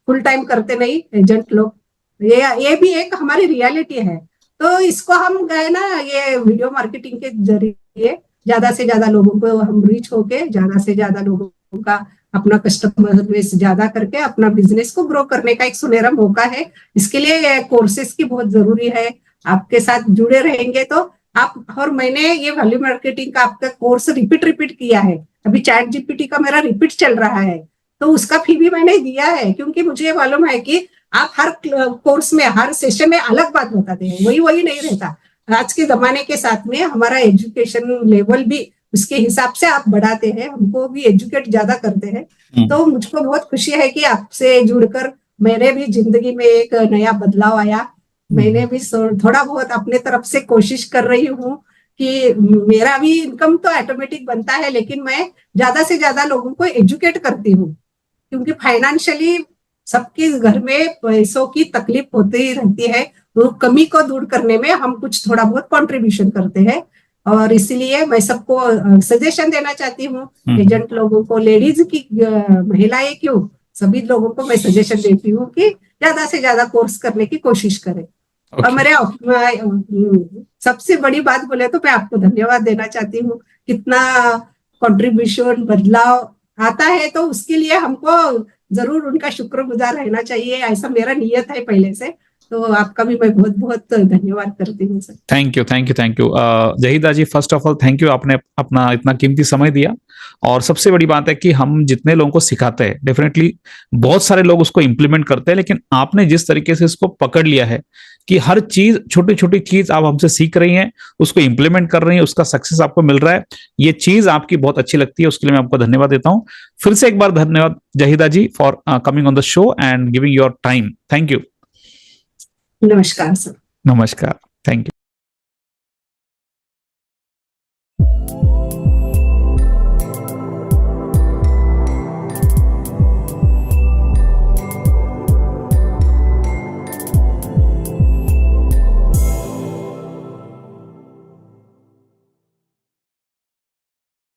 फुल टाइम करते नहीं एजेंट लोग। ये भी एक हमारी रियलिटी है। तो इसको हम गए ना, ये वीडियो मार्केटिंग के जरिए ज्यादा से ज्यादा लोगों को हम रीच होके ज्यादा से ज्यादा लोगों का अपना कस्टमर बेस ज्यादा करके अपना बिजनेस को ग्रो करने का एक सुनहरा मौका है। इसके लिए कोर्सेज की बहुत जरूरी है। आपके साथ जुड़े रहेंगे तो आप, और मैंने ये वैल्यू मार्केटिंग का आपका कोर्स रिपीट किया है, अभी चैट GPT का मेरा रिपीट चल रहा है, तो उसका फी भी मैंने दिया है, क्योंकि मुझे मालूम है कि आप हर कोर्स में, हर सेशन में अलग बात बताते हैं, वही नहीं रहता। आज के जमाने के साथ में हमारा एजुकेशन लेवल भी उसके हिसाब से आप बढ़ाते हैं, हमको भी एजुकेट ज्यादा करते हैं। तो मुझको बहुत खुशी है कि आपसे जुड़कर मेरे भी जिंदगी में एक नया बदलाव आया। मैंने भी थोड़ा बहुत अपने तरफ से कोशिश कर रही हूँ कि मेरा भी इनकम तो ऑटोमेटिक बनता है, लेकिन मैं ज्यादा से ज्यादा लोगों को एजुकेट करती हूँ, क्योंकि फाइनेंशियली सबके घर में पैसों की तकलीफ होती ही रहती है, वो कमी को दूर करने में हम कुछ थोड़ा बहुत कंट्रीब्यूशन करते हैं। और इसलिए मैं सबको सजेशन देना चाहती हूँ, एजेंट लोगों को, लेडीज की, महिलाएं क्यों, सभी लोगों को मैं सजेशन देती हूँ कि ज्यादा से ज्यादा कोर्स करने की कोशिश करें। और मेरे सबसे बड़ी बात बोले तो मैं आपको धन्यवाद देना चाहती हूँ। कितना कंट्रीब्यूशन, बदलाव आता है तो उसके लिए हमको जरूर उनका शुक्रगुजार रहना चाहिए, ऐसा मेरा नियत है पहले से। तो आपका भी मैं बहुत बहुत धन्यवाद करती हूँ sir. Thank you, thank you, thank you Zahida ji. First of all thank you, आपने अपना इतना कीमती समय दिया। और सबसे बड़ी बात है कि हम जितने लोगों को सिखाते हैं, डेफिनेटली बहुत सारे लोग उसको इंप्लीमेंट करते हैं, लेकिन आपने जिस तरीके से इसको पकड़ लिया है कि हर चीज, छोटी छोटी चीज आप हमसे सीख रही हैं, उसको इंप्लीमेंट कर रही हैं, उसका सक्सेस आपको मिल रहा है, ये चीज आपकी बहुत अच्छी लगती है, उसके लिए मैं आपको धन्यवाद देता हूं। फिर से एक बार धन्यवाद Zahida ji for coming on the show and giving your time. Thank you. नमस्कार सर। नमस्कार, थैंक यू।